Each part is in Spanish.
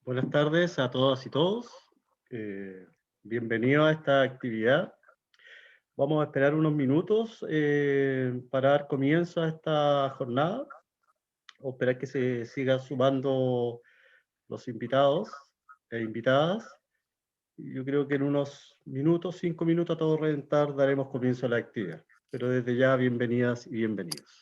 Buenas tardes a todas y todos. Bienvenidos a esta actividad. Vamos a esperar unos minutos para dar comienzo a esta jornada, o esperar que se sigan sumando los invitados e invitadas. Yo creo que en unos minutos, 5 minutos a todo reventar, daremos comienzo a la actividad. Pero desde ya, bienvenidas y bienvenidos.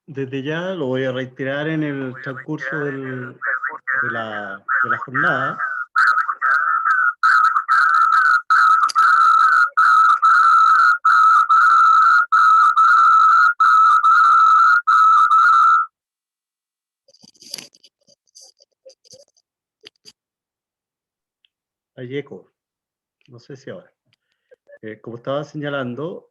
Desde ya lo voy a reiterar en el transcurso de la jornada. Hay eco, no sé si ahora. Como estaba señalando,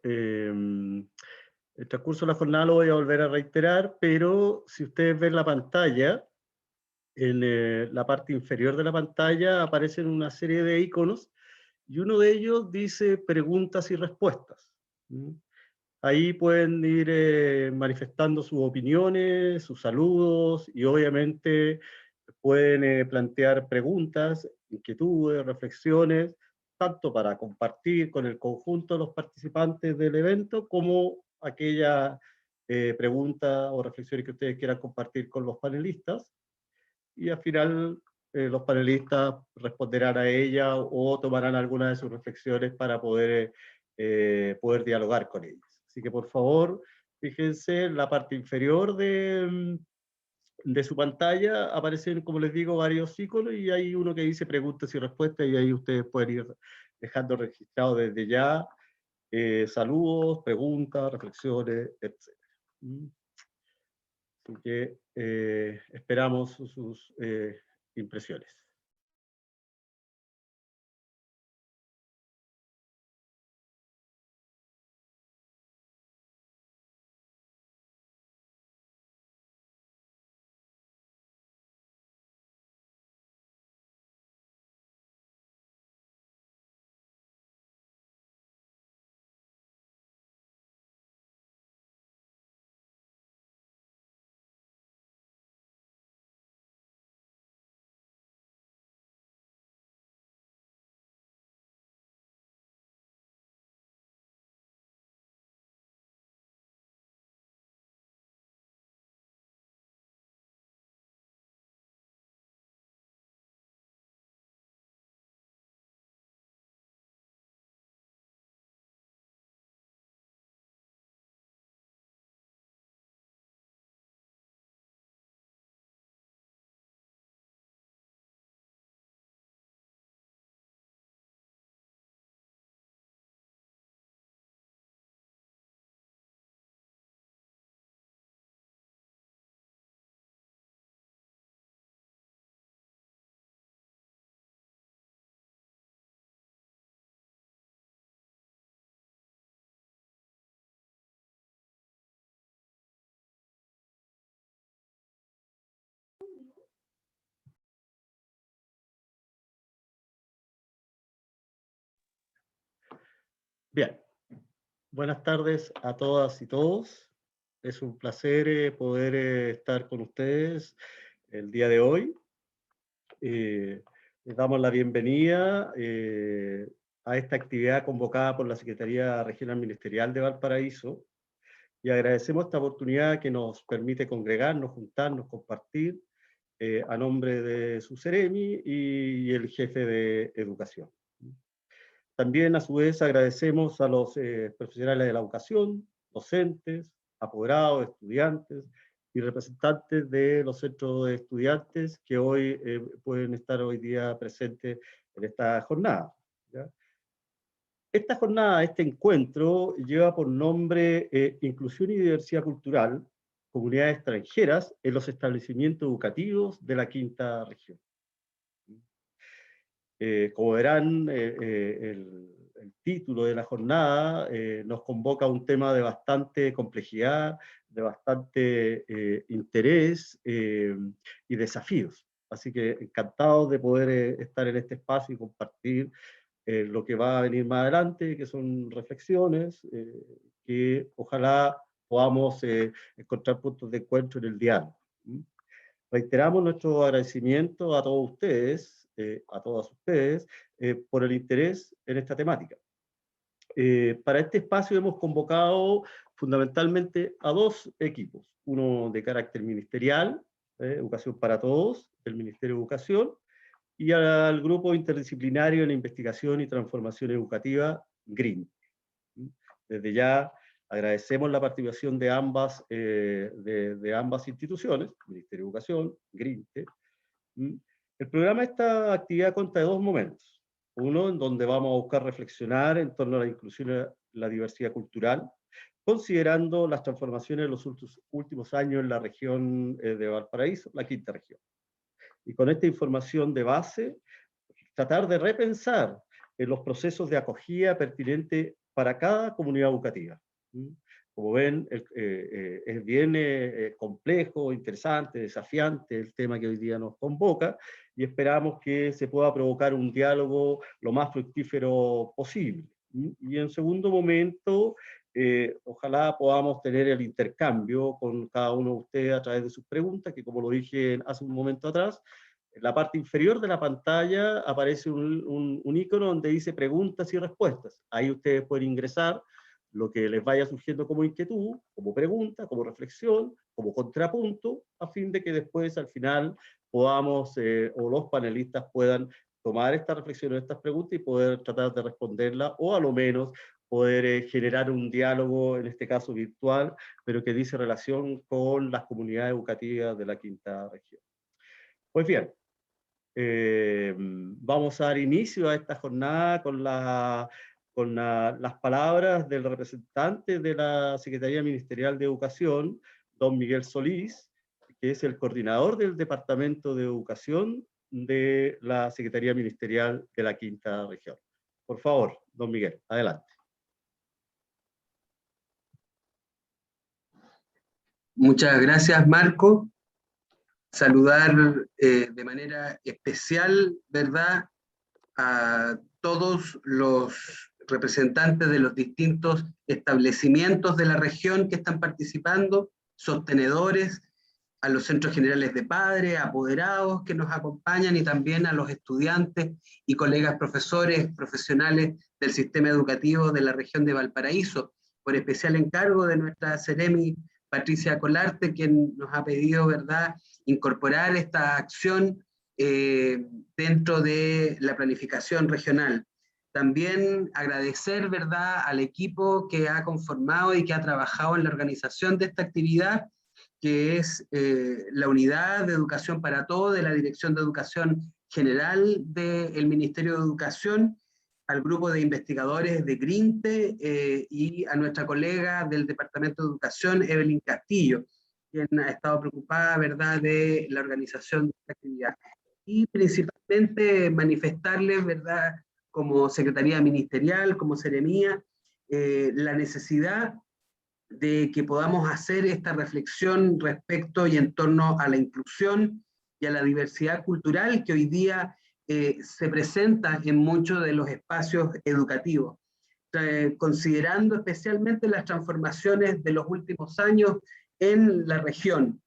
el transcurso de la jornada lo voy a volver a reiterar, pero si ustedes ven la pantalla, en la parte inferior de la pantalla aparecen una serie de iconos y uno de ellos dice preguntas y respuestas. ¿Mm? Ahí pueden ir manifestando sus opiniones, sus saludos y obviamente pueden plantear preguntas, inquietudes, reflexiones, tanto para compartir con el conjunto de los participantes del evento, como aquellas preguntas o reflexiones que ustedes quieran compartir con los panelistas. Y al final los panelistas responderán a ella o tomarán algunas de sus reflexiones para poder dialogar con ellas. Así que por favor, fíjense en la parte inferior de su pantalla aparecen, como les digo, varios iconos y hay uno que dice preguntas y respuestas y ahí ustedes pueden ir dejando registrado desde ya saludos, preguntas, reflexiones, etc. ¿Mm? Así que esperamos sus impresiones. Bien, buenas tardes a todas y todos. Es un placer poder estar con ustedes el día de hoy. Les damos la bienvenida a esta actividad convocada por la Secretaría Regional Ministerial de Valparaíso y agradecemos esta oportunidad que nos permite congregarnos, juntarnos, compartir a nombre de su Seremi y el jefe de Educación. También, a su vez, agradecemos a los profesionales de la educación, docentes, apoderados, estudiantes y representantes de los centros de estudiantes que hoy pueden estar hoy día presentes en esta jornada, ¿ya? esta jornada, este encuentro, lleva por nombre Inclusión y Diversidad Cultural, Comunidades Extranjeras en los Establecimientos Educativos de la Quinta Región. Como verán, el título de la jornada nos convoca a un tema de bastante complejidad, de bastante interés y desafíos. Así que encantados de poder estar en este espacio y compartir lo que va a venir más adelante, que son reflexiones que ojalá podamos encontrar puntos de encuentro en el diálogo. Reiteramos nuestro agradecimiento a todos ustedes, a todas ustedes, por el interés en esta temática. Para este espacio hemos convocado fundamentalmente a dos equipos, uno de carácter ministerial, Educación para Todos, del Ministerio de Educación, y al grupo interdisciplinario en investigación y transformación educativa, GRINTE. Desde ya agradecemos la participación de ambas, de ambas instituciones, Ministerio de Educación, GRINTE. El programa de esta actividad consta de dos momentos. Uno, en donde vamos a buscar reflexionar en torno a la inclusión y la diversidad cultural, considerando las transformaciones de los últimos años en la región de Valparaíso, la quinta región. Y con esta información de base, tratar de repensar los procesos de acogida pertinentes para cada comunidad educativa. Como ven, es bien complejo, interesante, desafiante el tema que hoy día nos convoca, y esperamos que se pueda provocar un diálogo lo más fructífero posible. Y en segundo momento, ojalá podamos tener el intercambio con cada uno de ustedes a través de sus preguntas, que como lo dije hace un momento atrás, en la parte inferior de la pantalla aparece un icono donde dice preguntas y respuestas. Ahí ustedes pueden ingresar lo que les vaya surgiendo como inquietud, como pregunta, como reflexión, como contrapunto, a fin de que después al final podamos, o los panelistas puedan tomar esta reflexión o estas preguntas y poder tratar de responderlas, o a lo menos poder generar un diálogo, en este caso virtual, pero que dice relación con las comunidades educativas de la quinta región. Pues bien, vamos a dar inicio a esta jornada con las palabras del representante de la Secretaría Ministerial de Educación, don Miguel Solís, que es el coordinador del Departamento de Educación de la Secretaría Ministerial de la Quinta Región. Por favor, don Miguel, adelante. Muchas gracias, Marco. Saludar de manera especial, ¿verdad?, a todos los representantes de los distintos establecimientos de la región que están participando, sostenedores, a los centros generales de padres, apoderados que nos acompañan, y también a los estudiantes y colegas profesores, profesionales del sistema educativo de la región de Valparaíso, por especial encargo de nuestra Seremi Patricia Colarte, quien nos ha pedido, ¿verdad?, incorporar esta acción dentro de la planificación regional. También agradecer, ¿verdad?, al equipo que ha conformado y que ha trabajado en la organización de esta actividad, que es la Unidad de Educación para Todos de la Dirección de Educación General del Ministerio de Educación, al grupo de investigadores de GRINTE y a nuestra colega del Departamento de Educación, Evelyn Castillo, quien ha estado preocupada, ¿verdad?, de la organización de esta actividad. Y principalmente manifestarles, ¿verdad?, como Secretaría Ministerial, como Seremía, la necesidad de que podamos hacer esta reflexión respecto y en torno a la inclusión y a la diversidad cultural que hoy día se presenta en muchos de los espacios educativos, considerando especialmente las transformaciones de los últimos años en la región,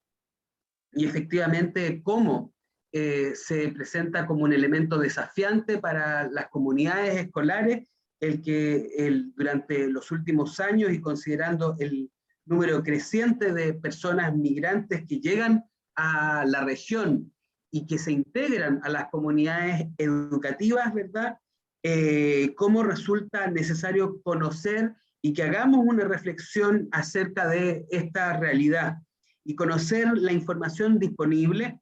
y efectivamente cómo se presenta como un elemento desafiante para las comunidades escolares el que durante los últimos años, y considerando el número creciente de personas migrantes que llegan a la región y que se integran a las comunidades educativas, ¿verdad?, cómo resulta necesario conocer y que hagamos una reflexión acerca de esta realidad y conocer la información disponible,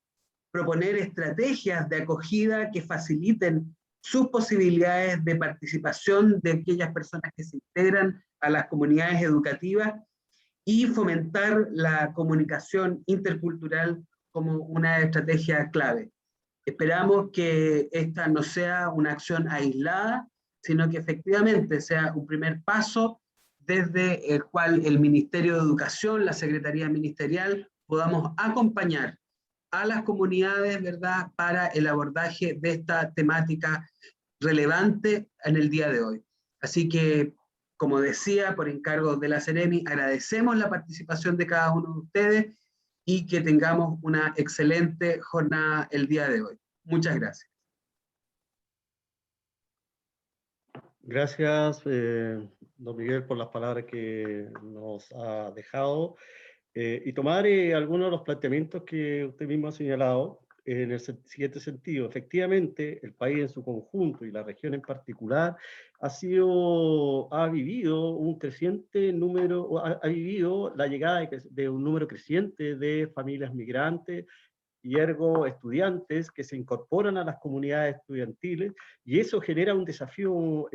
proponer estrategias de acogida que faciliten sus posibilidades de participación de aquellas personas que se integran a las comunidades educativas y fomentar la comunicación intercultural como una estrategia clave. Esperamos que esta no sea una acción aislada, sino que efectivamente sea un primer paso desde el cual el Ministerio de Educación, la Secretaría Ministerial, podamos acompañar a las comunidades, ¿verdad?, para el abordaje de esta temática relevante en el día de hoy. Así que, como decía, por encargo de la Seremi, agradecemos la participación de cada uno de ustedes y que tengamos una excelente jornada el día de hoy. Muchas gracias. Gracias, don Miguel, por las palabras que nos ha dejado. Y tomar algunos de los planteamientos que usted mismo ha señalado en el siguiente sentido. Efectivamente, el país en su conjunto y la región en particular ha vivido un creciente número, ha vivido la llegada de un número creciente de familias migrantes y ergo estudiantes que se incorporan a las comunidades estudiantiles, y eso genera un desafío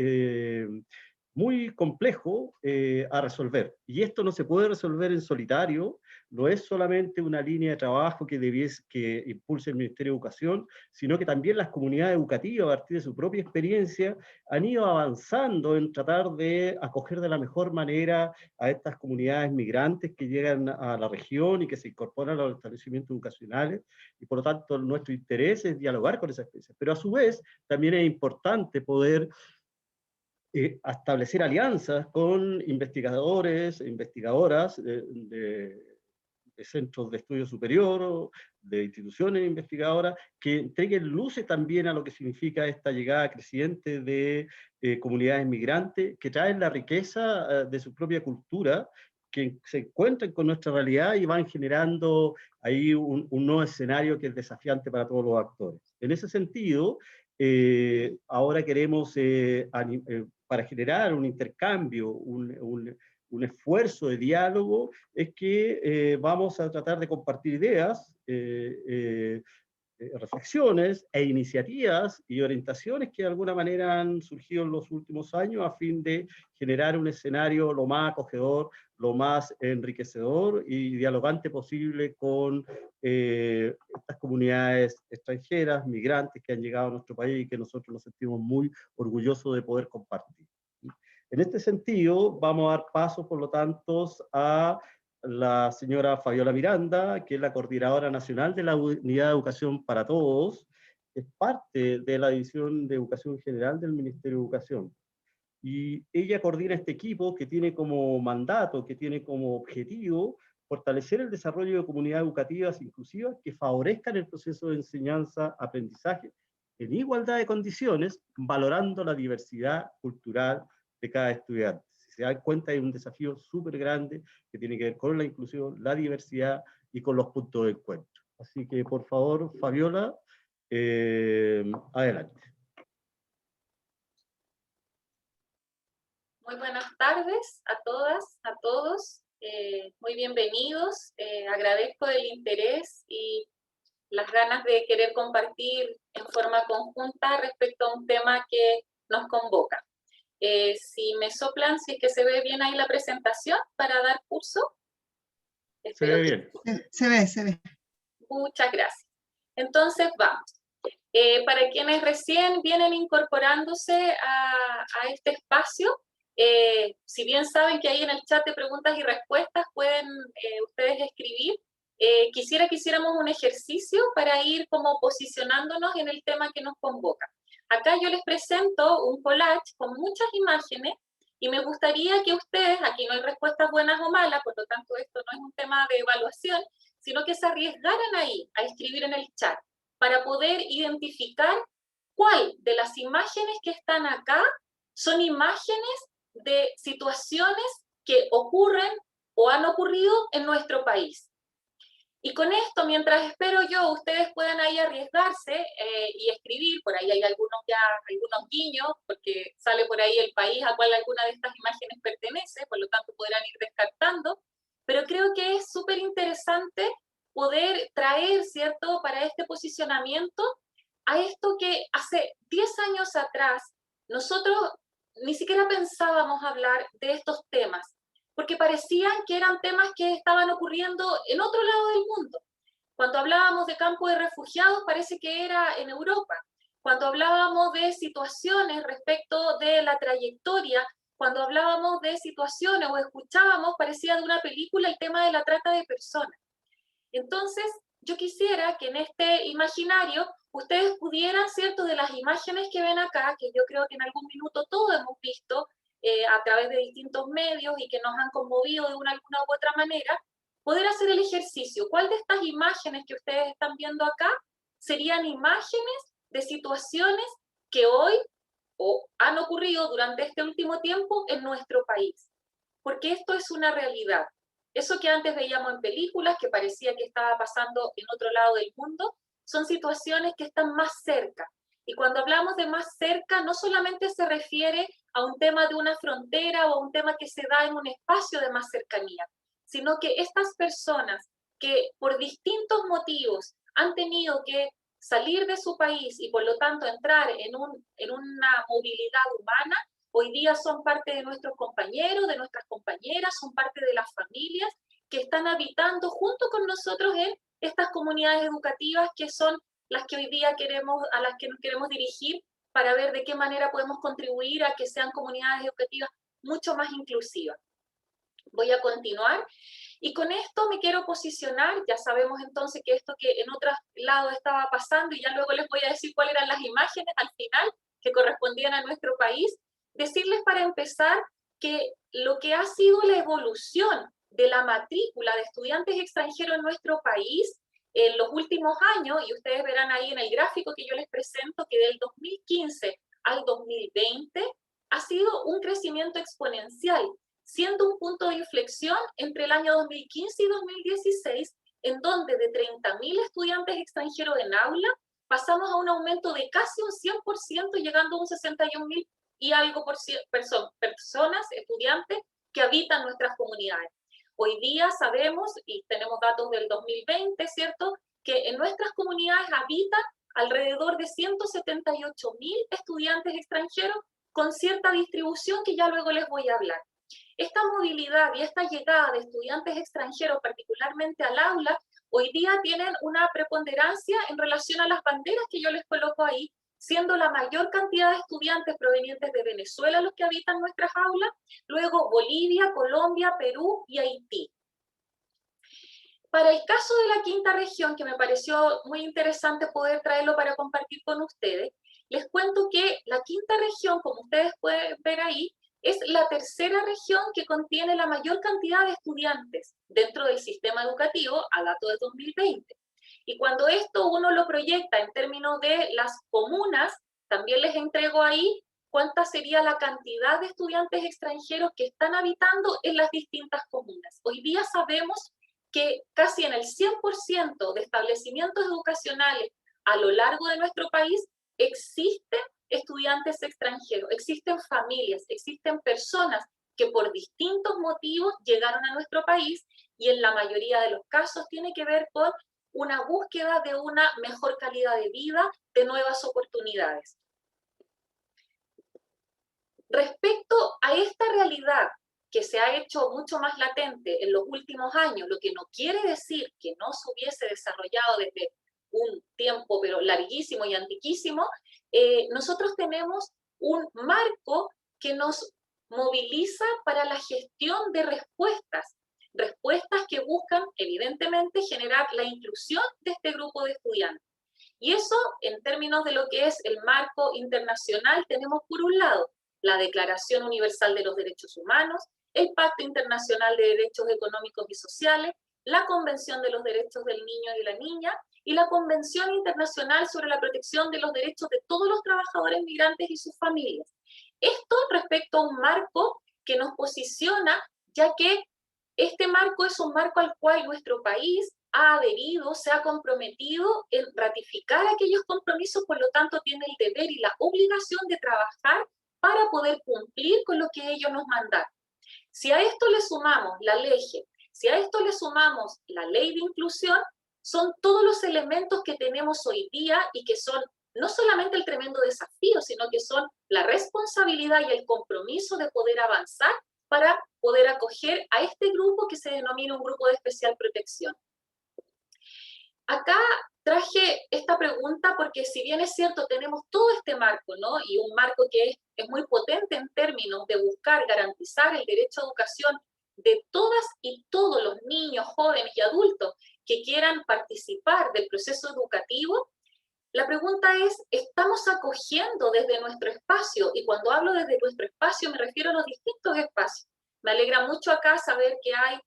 muy complejo a resolver. Y esto no se puede resolver en solitario, no es solamente una línea de trabajo que impulse el Ministerio de Educación, sino que también las comunidades educativas, a partir de su propia experiencia, han ido avanzando en tratar de acoger de la mejor manera a estas comunidades migrantes que llegan a la región y que se incorporan a los establecimientos educacionales, y por lo tanto nuestro interés es dialogar con esas especies. Pero a su vez también es importante poder establecer alianzas con investigadores e investigadoras de centros de estudio superior, de instituciones investigadoras, que entreguen luces también a lo que significa esta llegada creciente de comunidades migrantes, que traen la riqueza de su propia cultura, que se encuentran con nuestra realidad y van generando ahí un nuevo escenario que es desafiante para todos los actores. En ese sentido, ahora queremos, para generar un intercambio, un esfuerzo de diálogo, es que vamos a tratar de compartir ideas, reflexiones e iniciativas y orientaciones que de alguna manera han surgido en los últimos años a fin de generar un escenario lo más acogedor, lo más enriquecedor y dialogante posible con estas comunidades extranjeras, migrantes que han llegado a nuestro país y que nosotros nos sentimos muy orgullosos de poder compartir. En este sentido, vamos a dar paso, por lo tanto, a la señora Fabiola Miranda, que es la coordinadora nacional de la Unidad de Educación para Todos, es parte de la División de Educación General del Ministerio de Educación. Y ella coordina este equipo que tiene como mandato, que tiene como objetivo, fortalecer el desarrollo de comunidades educativas inclusivas que favorezcan el proceso de enseñanza-aprendizaje en igualdad de condiciones, valorando la diversidad cultural de cada estudiante. Si se dan cuenta, hay un desafío súper grande que tiene que ver con la inclusión, la diversidad y con los puntos de encuentro. Así que, por favor, Fabiola, adelante. Muy buenas tardes a todas, a todos. Muy bienvenidos. Agradezco el interés y las ganas de querer compartir en forma conjunta respecto a un tema que nos convoca. Si me soplan, si es que se ve bien ahí la presentación para dar curso. Se ve bien. Se ve. Muchas gracias. Entonces, vamos. Para quienes recién vienen incorporándose a este espacio, si bien saben que ahí en el chat de preguntas y respuestas pueden ustedes escribir, quisiera que hiciéramos un ejercicio para ir como posicionándonos en el tema que nos convoca. Acá yo les presento un collage con muchas imágenes y me gustaría que ustedes, aquí no hay respuestas buenas o malas, por lo tanto esto no es un tema de evaluación, sino que se arriesgaran ahí a escribir en el chat para poder identificar cuál de las imágenes que están acá son imágenes de situaciones que ocurren o han ocurrido en nuestro país. Y con esto, mientras espero yo, ustedes puedan ahí arriesgarse y escribir, por ahí hay algunos guiños, porque sale por ahí el país a cual alguna de estas imágenes pertenece, por lo tanto podrán ir descartando, pero creo que es súper interesante poder traer, ¿cierto?, para este posicionamiento a esto que hace 10 años atrás nosotros ni siquiera pensábamos hablar de estos temas, porque parecían que eran temas que estaban ocurriendo en otro lado del mundo. Cuando hablábamos de campo de refugiados parece que era en Europa. Cuando hablábamos de situaciones respecto de la trayectoria, cuando hablábamos de situaciones o escuchábamos, parecía de una película el tema de la trata de personas. Entonces, yo quisiera que en este imaginario ustedes pudieran, ¿cierto?, de las imágenes que ven acá, que yo creo que en algún minuto todos hemos visto a través de distintos medios y que nos han conmovido de alguna u otra manera, poder hacer el ejercicio. ¿Cuál de estas imágenes que ustedes están viendo acá serían imágenes de situaciones que hoy o han ocurrido durante este último tiempo en nuestro país? Porque esto es una realidad. Eso que antes veíamos en películas, que parecía que estaba pasando en otro lado del mundo, son situaciones que están más cerca. Y cuando hablamos de más cerca, no solamente se refiere a un tema de una frontera o a un tema que se da en un espacio de más cercanía, sino que estas personas que por distintos motivos han tenido que salir de su país y por lo tanto entrar en una movilidad humana, hoy día son parte de nuestros compañeros, de nuestras compañeras, son parte de las familias que están habitando junto con nosotros en estas comunidades educativas que son las que hoy día a las que nos queremos dirigir para ver de qué manera podemos contribuir a que sean comunidades educativas mucho más inclusivas. Voy a continuar y con esto me quiero posicionar. Ya sabemos entonces que esto que en otros lados estaba pasando, y ya luego les voy a decir cuáles eran las imágenes al final que correspondían a nuestro país. Decirles para empezar que lo que ha sido la evolución de la matrícula de estudiantes extranjeros en nuestro país en los últimos años, y ustedes verán ahí en el gráfico que yo les presento, que del 2015 al 2020 ha sido un crecimiento exponencial, siendo un punto de inflexión entre el año 2015 y 2016, en donde de 30.000 estudiantes extranjeros en aula, pasamos a un aumento de casi un 100%, llegando a un 61.000 y algo personas, estudiantes, que habitan nuestras comunidades. Hoy día sabemos, y tenemos datos del 2020, ¿cierto?, que en nuestras comunidades habitan alrededor de 178.000 estudiantes extranjeros con cierta distribución que ya luego les voy a hablar. Esta movilidad y esta llegada de estudiantes extranjeros, particularmente al aula, hoy día tienen una preponderancia en relación a las banderas que yo les coloco ahí, siendo la mayor cantidad de estudiantes provenientes de Venezuela los que habitan nuestras aulas, luego Bolivia, Colombia, Perú y Haití. Para el caso de la quinta región, que me pareció muy interesante poder traerlo para compartir con ustedes, les cuento que la quinta región, como ustedes pueden ver ahí, es la tercera región que contiene la mayor cantidad de estudiantes dentro del sistema educativo a dato de 2020. Y cuando esto uno lo proyecta en términos de las comunas, también les entrego ahí cuánta sería la cantidad de estudiantes extranjeros que están habitando en las distintas comunas. Hoy día sabemos que casi en el 100% de establecimientos educacionales a lo largo de nuestro país existen estudiantes extranjeros, existen familias, existen personas que por distintos motivos llegaron a nuestro país y en la mayoría de los casos tiene que ver con una búsqueda de una mejor calidad de vida, de nuevas oportunidades. Respecto a esta realidad que se ha hecho mucho más latente en los últimos años, lo que no quiere decir que no se hubiese desarrollado desde un tiempo pero larguísimo y antiquísimo, nosotros tenemos un marco que nos moviliza para la gestión de respuestas que buscan evidentemente generar la inclusión de este grupo de estudiantes. Y eso, en términos de lo que es el marco internacional, tenemos por un lado la Declaración Universal de los Derechos Humanos, el Pacto Internacional de Derechos Económicos y Sociales, la Convención de los Derechos del Niño y de la Niña, y la Convención Internacional sobre la Protección de los Derechos de todos los trabajadores migrantes y sus familias. Esto respecto a un marco que nos posiciona, ya que este marco es un marco al cual nuestro país ha adherido, se ha comprometido en ratificar aquellos compromisos, por lo tanto tiene el deber y la obligación de trabajar para poder cumplir con lo que ellos nos mandaron. Si a esto le sumamos la LEGE, si a esto le sumamos la Ley de Inclusión, son todos los elementos que tenemos hoy día y que son no solamente el tremendo desafío, sino que son la responsabilidad y el compromiso de poder avanzar para poder acoger a este grupo que se denomina un grupo de especial protección. Acá traje esta pregunta porque si bien es cierto, tenemos todo este marco, ¿no? Y un marco que es muy potente en términos de buscar garantizar el derecho a educación de todas y todos los niños, jóvenes y adultos que quieran participar del proceso educativo. La pregunta es, ¿estamos acogiendo desde nuestro espacio? Y cuando hablo desde nuestro espacio me refiero a los distintos espacios. Me alegra mucho acá saber que hay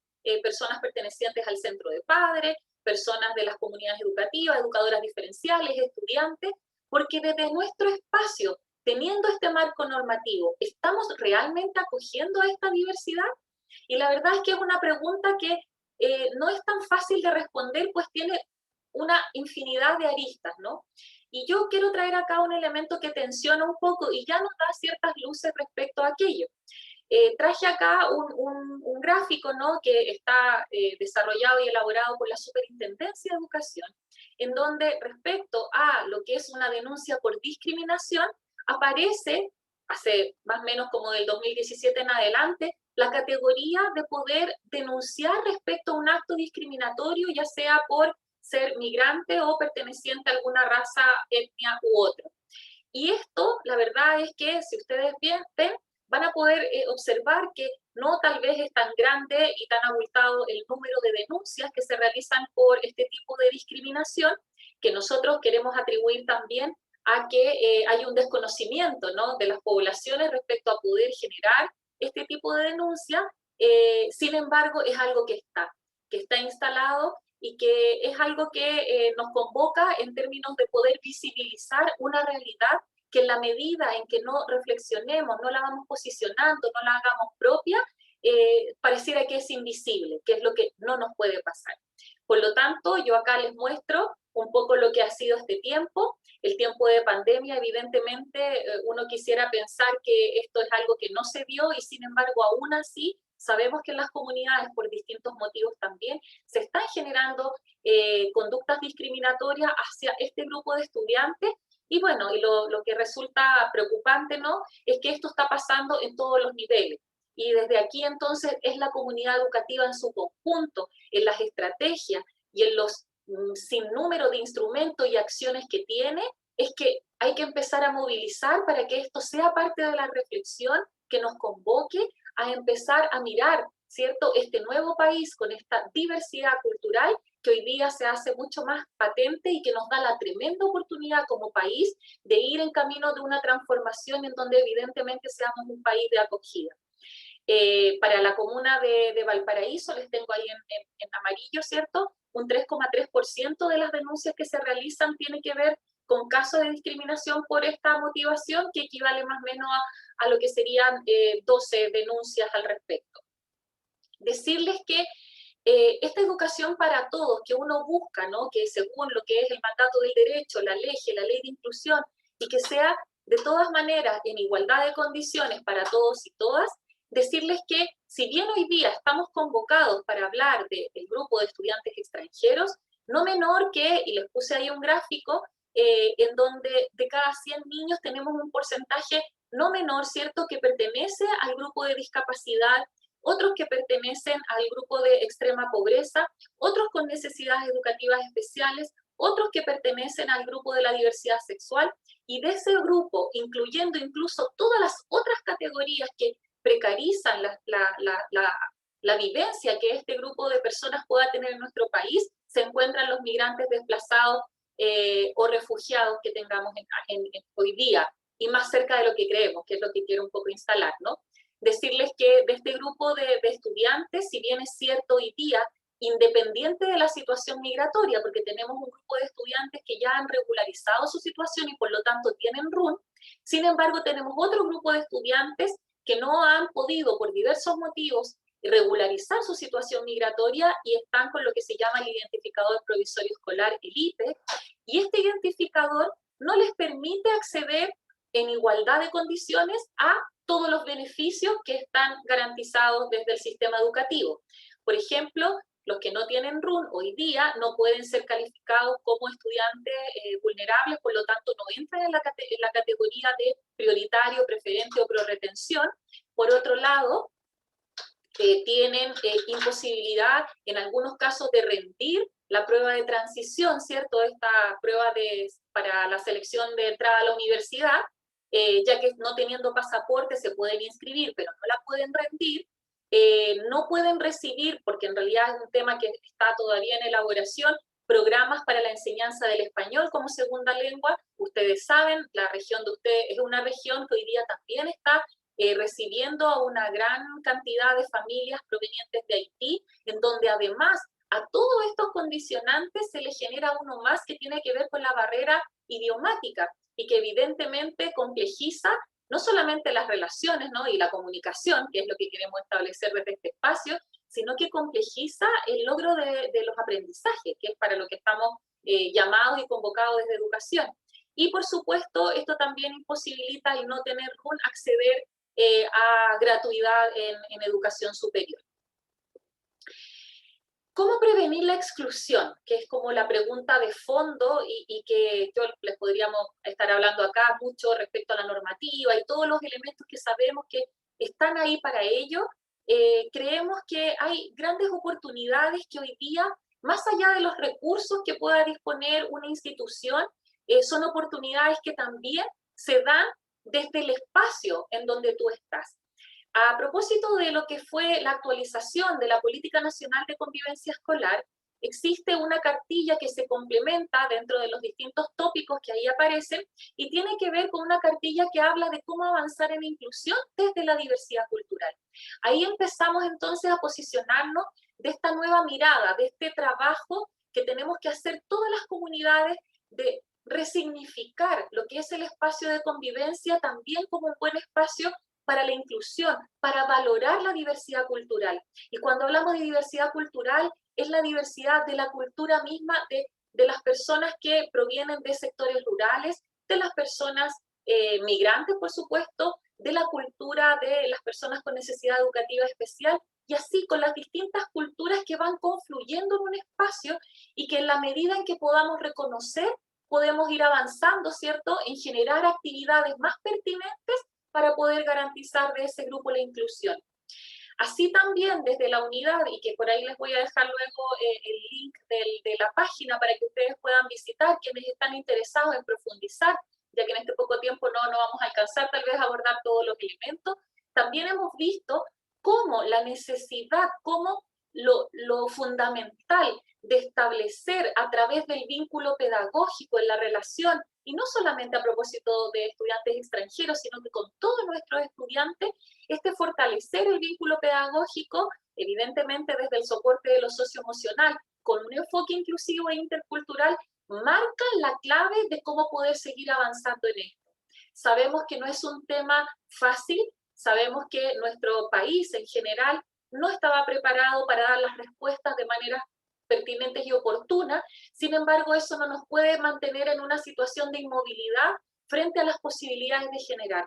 personas pertenecientes al centro de padres, personas de las comunidades educativas, educadoras diferenciales, estudiantes, porque desde nuestro espacio, teniendo este marco normativo, ¿estamos realmente acogiendo a esta diversidad? Y la verdad es que es una pregunta que no es tan fácil de responder, pues tiene una infinidad de aristas, ¿no? Y yo quiero traer acá un elemento que tensiona un poco y ya nos da ciertas luces respecto a aquello. Traje acá un gráfico, ¿no?, que está desarrollado y elaborado por la Superintendencia de Educación, en donde respecto a lo que es una denuncia por discriminación, aparece, hace más o menos como del 2017 en adelante, la categoría de poder denunciar respecto a un acto discriminatorio, ya sea por ser migrante o perteneciente a alguna raza, etnia u otro. Y esto, la verdad es que, si ustedes ven, van a poder observar que no tal vez es tan grande y tan abultado el número de denuncias que se realizan por este tipo de discriminación, que nosotros queremos atribuir también a que hay un desconocimiento, ¿no?, de las poblaciones respecto a poder generar este tipo de denuncia. Sin embargo, es algo que está instalado y que es algo que nos convoca en términos de poder visibilizar una realidad que en la medida en que no reflexionemos, no la vamos posicionando, no la hagamos propia, pareciera que es invisible, que es lo que no nos puede pasar. Por lo tanto, yo acá les muestro un poco lo que ha sido este tiempo. El tiempo de pandemia, evidentemente, uno quisiera pensar que esto es algo que no se vio y sin embargo, aún así, sabemos que en las comunidades, por distintos motivos también, se están generando conductas discriminatorias hacia este grupo de estudiantes. Y bueno, y lo que resulta preocupante, ¿no?, es que esto está pasando en todos los niveles. Y desde aquí, entonces, es la comunidad educativa en su conjunto, en las estrategias y en los sinnúmero de instrumentos y acciones que tiene, es que hay que empezar a movilizar para que esto sea parte de la reflexión que nos convoque a empezar a mirar, ¿cierto?, este nuevo país con esta diversidad cultural que hoy día se hace mucho más patente y que nos da la tremenda oportunidad como país de ir en camino de una transformación en donde evidentemente seamos un país de acogida. Para la comuna de Valparaíso, les tengo ahí en amarillo, ¿cierto?, un 3,3% de las denuncias que se realizan tiene que ver con casos de discriminación por esta motivación, que equivale más o menos a lo que serían 12 denuncias al respecto. Decirles que esta educación para todos que uno busca, ¿no?, que según lo que es el mandato del derecho, la ley de inclusión, y que sea de todas maneras en igualdad de condiciones para todos y todas, decirles que si bien hoy día estamos convocados para hablar del grupo de estudiantes extranjeros, no menor que, y les puse ahí un gráfico, en donde de cada 100 niños tenemos un porcentaje no menor, ¿cierto?, que pertenece al grupo de discapacidad, otros que pertenecen al grupo de extrema pobreza, otros con necesidades educativas especiales, otros que pertenecen al grupo de la diversidad sexual, y de ese grupo, incluyendo incluso todas las otras categorías que precarizan la vivencia que este grupo de personas pueda tener en nuestro país, se encuentran los migrantes desplazados o refugiados que tengamos hoy día, y más cerca de lo que creemos, que es lo que quiero un poco instalar, ¿no? Decirles que de este grupo de estudiantes, si bien es cierto hoy día, independiente de la situación migratoria, porque tenemos un grupo de estudiantes que ya han regularizado su situación y por lo tanto tienen RUN, sin embargo tenemos otro grupo de estudiantes que no han podido por diversos motivos regularizar su situación migratoria y están con lo que se llama el identificador provisorio escolar, el IPE, y este identificador no les permite acceder en igualdad de condiciones a todos los beneficios que están garantizados desde el sistema educativo. Por ejemplo, los que no tienen RUN hoy día no pueden ser calificados como estudiantes vulnerables, por lo tanto no entran en la categoría de prioritario, preferente o prorretención. Por otro lado, tienen imposibilidad en algunos casos de rendir la prueba de transición, ¿cierto? Esta prueba para la selección de entrada a la universidad, ya que no teniendo pasaporte se pueden inscribir, pero no la pueden rendir. No pueden recibir, porque en realidad es un tema que está todavía en elaboración, programas para la enseñanza del español como segunda lengua. Ustedes saben, la región de ustedes es una región que hoy día también está recibiendo a una gran cantidad de familias provenientes de Haití, en donde además a todos estos condicionantes se le genera uno más que tiene que ver con la barrera idiomática y que evidentemente complejiza no solamente las relaciones, ¿no?, y la comunicación, que es lo que queremos establecer desde este espacio, sino que complejiza el logro de los aprendizajes, que es para lo que estamos llamados y convocados desde educación. Y por supuesto, esto también imposibilita el no tener un acceder a gratuidad en educación superior. ¿Cómo prevenir la exclusión? Que es como la pregunta de fondo y que yo les podríamos estar hablando acá mucho respecto a la normativa y todos los elementos que sabemos que están ahí para ello. Creemos que hay grandes oportunidades que hoy día, más allá de los recursos que pueda disponer una institución, son oportunidades que también se dan desde el espacio en donde tú estás. A propósito de lo que fue la actualización de la Política Nacional de Convivencia Escolar, existe una cartilla que se complementa dentro de los distintos tópicos que ahí aparecen y tiene que ver con una cartilla que habla de cómo avanzar en inclusión desde la diversidad cultural. Ahí empezamos entonces a posicionarnos de esta nueva mirada, de este trabajo que tenemos que hacer todas las comunidades de resignificar lo que es el espacio de convivencia también como un buen espacio para la inclusión, para valorar la diversidad cultural. Y cuando hablamos de diversidad cultural, es la diversidad de la cultura misma de las personas que provienen de sectores rurales, de las personas migrantes, por supuesto, de la cultura de las personas con necesidad educativa especial, y así con las distintas culturas que van confluyendo en un espacio y que en la medida en que podamos reconocer, podemos ir avanzando, ¿cierto?, en generar actividades más pertinentes para poder garantizar de ese grupo la inclusión. Así también desde la unidad, y que por ahí les voy a dejar luego el link de la página para que ustedes puedan visitar, quienes están interesados en profundizar, ya que en este poco tiempo no vamos a alcanzar tal vez a abordar todos los elementos, también hemos visto cómo la necesidad, cómo lo fundamental de establecer a través del vínculo pedagógico en la relación, y no solamente a propósito de estudiantes extranjeros, sino que con todos nuestros estudiantes, fortalecer el vínculo pedagógico, evidentemente desde el soporte de lo socioemocional, con un enfoque inclusivo e intercultural, marcan la clave de cómo poder seguir avanzando en esto. Sabemos que no es un tema fácil, sabemos que nuestro país en general no estaba preparado para dar las respuestas de manera pertinentes y oportunas. Sin embargo, eso no nos puede mantener en una situación de inmovilidad frente a las posibilidades de generar.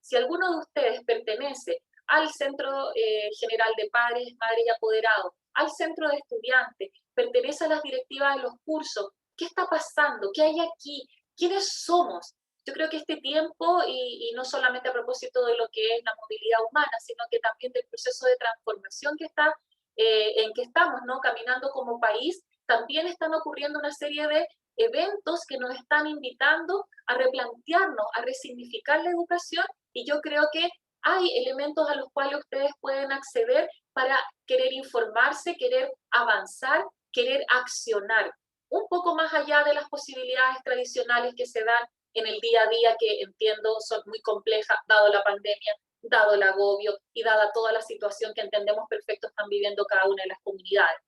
Si alguno de ustedes pertenece al Centro General de Padres, Madres y Apoderados, al Centro de Estudiantes, pertenece a las directivas de los cursos, ¿qué está pasando? ¿Qué hay aquí? ¿Quiénes somos? Yo creo que este tiempo, y no solamente a propósito de lo que es la movilidad humana, sino que también del proceso de transformación que está en que estamos, ¿no?, caminando como país, también están ocurriendo una serie de eventos que nos están invitando a replantearnos, a resignificar la educación, y yo creo que hay elementos a los cuales ustedes pueden acceder para querer informarse, querer avanzar, querer accionar, un poco más allá de las posibilidades tradicionales que se dan en el día a día, que entiendo son muy complejas, dado la pandemia, dado el agobio y dada toda la situación que entendemos perfecto están viviendo cada una de las comunidades.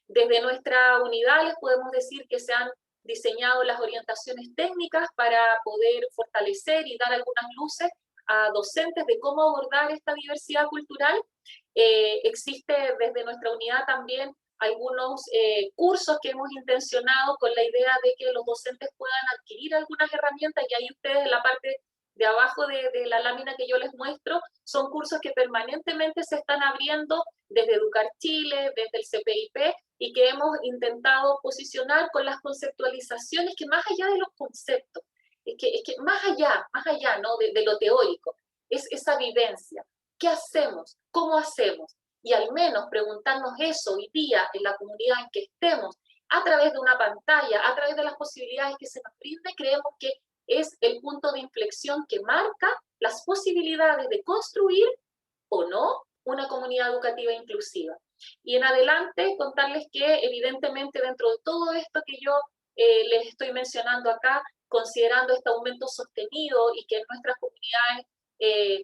Desde nuestra unidad les podemos decir que se han diseñado las orientaciones técnicas para poder fortalecer y dar algunas luces a docentes de cómo abordar esta diversidad cultural. Existe desde nuestra unidad también algunos cursos que hemos intencionado con la idea de que los docentes puedan adquirir algunas herramientas, y ahí ustedes en la parte de abajo de la lámina que yo les muestro, son cursos que permanentemente se están abriendo desde Educar Chile, desde el CPIP, y que hemos intentado posicionar con las conceptualizaciones que más allá de los conceptos, es que más allá, ¿no? de lo teórico, es esa vivencia. ¿Qué hacemos? ¿Cómo hacemos? Y al menos preguntarnos eso hoy día en la comunidad en que estemos, a través de una pantalla, a través de las posibilidades que se nos brinde, creemos que es el punto de inflexión que marca las posibilidades de construir o no una comunidad educativa inclusiva. Y en adelante contarles que evidentemente dentro de todo esto que yo les estoy mencionando acá, considerando este aumento sostenido y que en nuestras comunidades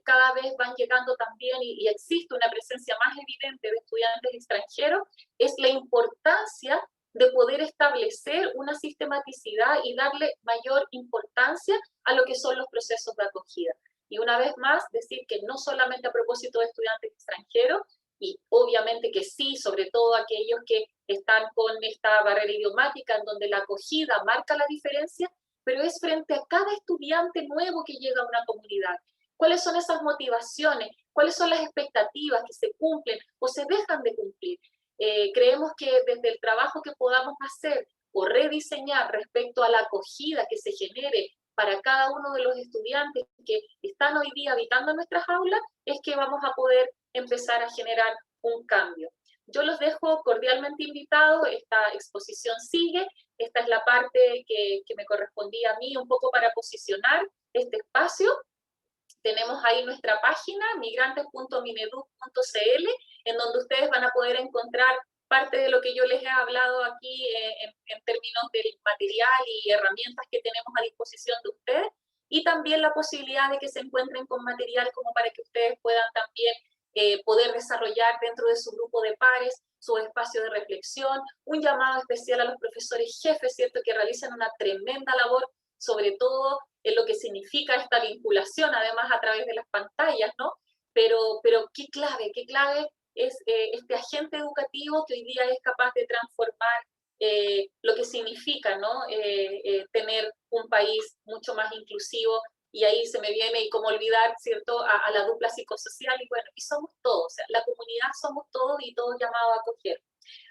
cada vez van llegando también y existe una presencia más evidente de estudiantes extranjeros, es la importancia de poder establecer una sistematicidad y darle mayor importancia a lo que son los procesos de acogida. Y una vez más, decir que no solamente a propósito de estudiantes extranjeros, y obviamente que sí, sobre todo aquellos que están con esta barrera idiomática en donde la acogida marca la diferencia, pero es frente a cada estudiante nuevo que llega a una comunidad. ¿Cuáles son esas motivaciones? ¿Cuáles son las expectativas que se cumplen o se dejan de cumplir? Creemos que desde el trabajo que podamos hacer o rediseñar respecto a la acogida que se genere para cada uno de los estudiantes que están hoy día habitando nuestras aulas, es que vamos a poder empezar a generar un cambio. Yo los dejo cordialmente invitados, esta exposición sigue, esta es la parte que me correspondía a mí un poco para posicionar este espacio. Tenemos ahí nuestra página, migrantes.mineduc.cl, en donde ustedes van a poder encontrar parte de lo que yo les he hablado aquí en términos del material y herramientas que tenemos a disposición de ustedes, y también la posibilidad de que se encuentren con material como para que ustedes puedan también poder desarrollar dentro de su grupo de pares su espacio de reflexión, un llamado especial a los profesores jefes, ¿cierto?, que realizan una tremenda labor, sobre todo en lo que significa esta vinculación, además a través de las pantallas, ¿no? Pero qué clave es este agente educativo que hoy día es capaz de transformar lo que significa, ¿no? Tener un país mucho más inclusivo, y ahí se me viene, y cómo olvidar, ¿cierto?, a la dupla psicosocial, y bueno, y somos todos, o sea, la comunidad somos todos y todos llamados a acoger.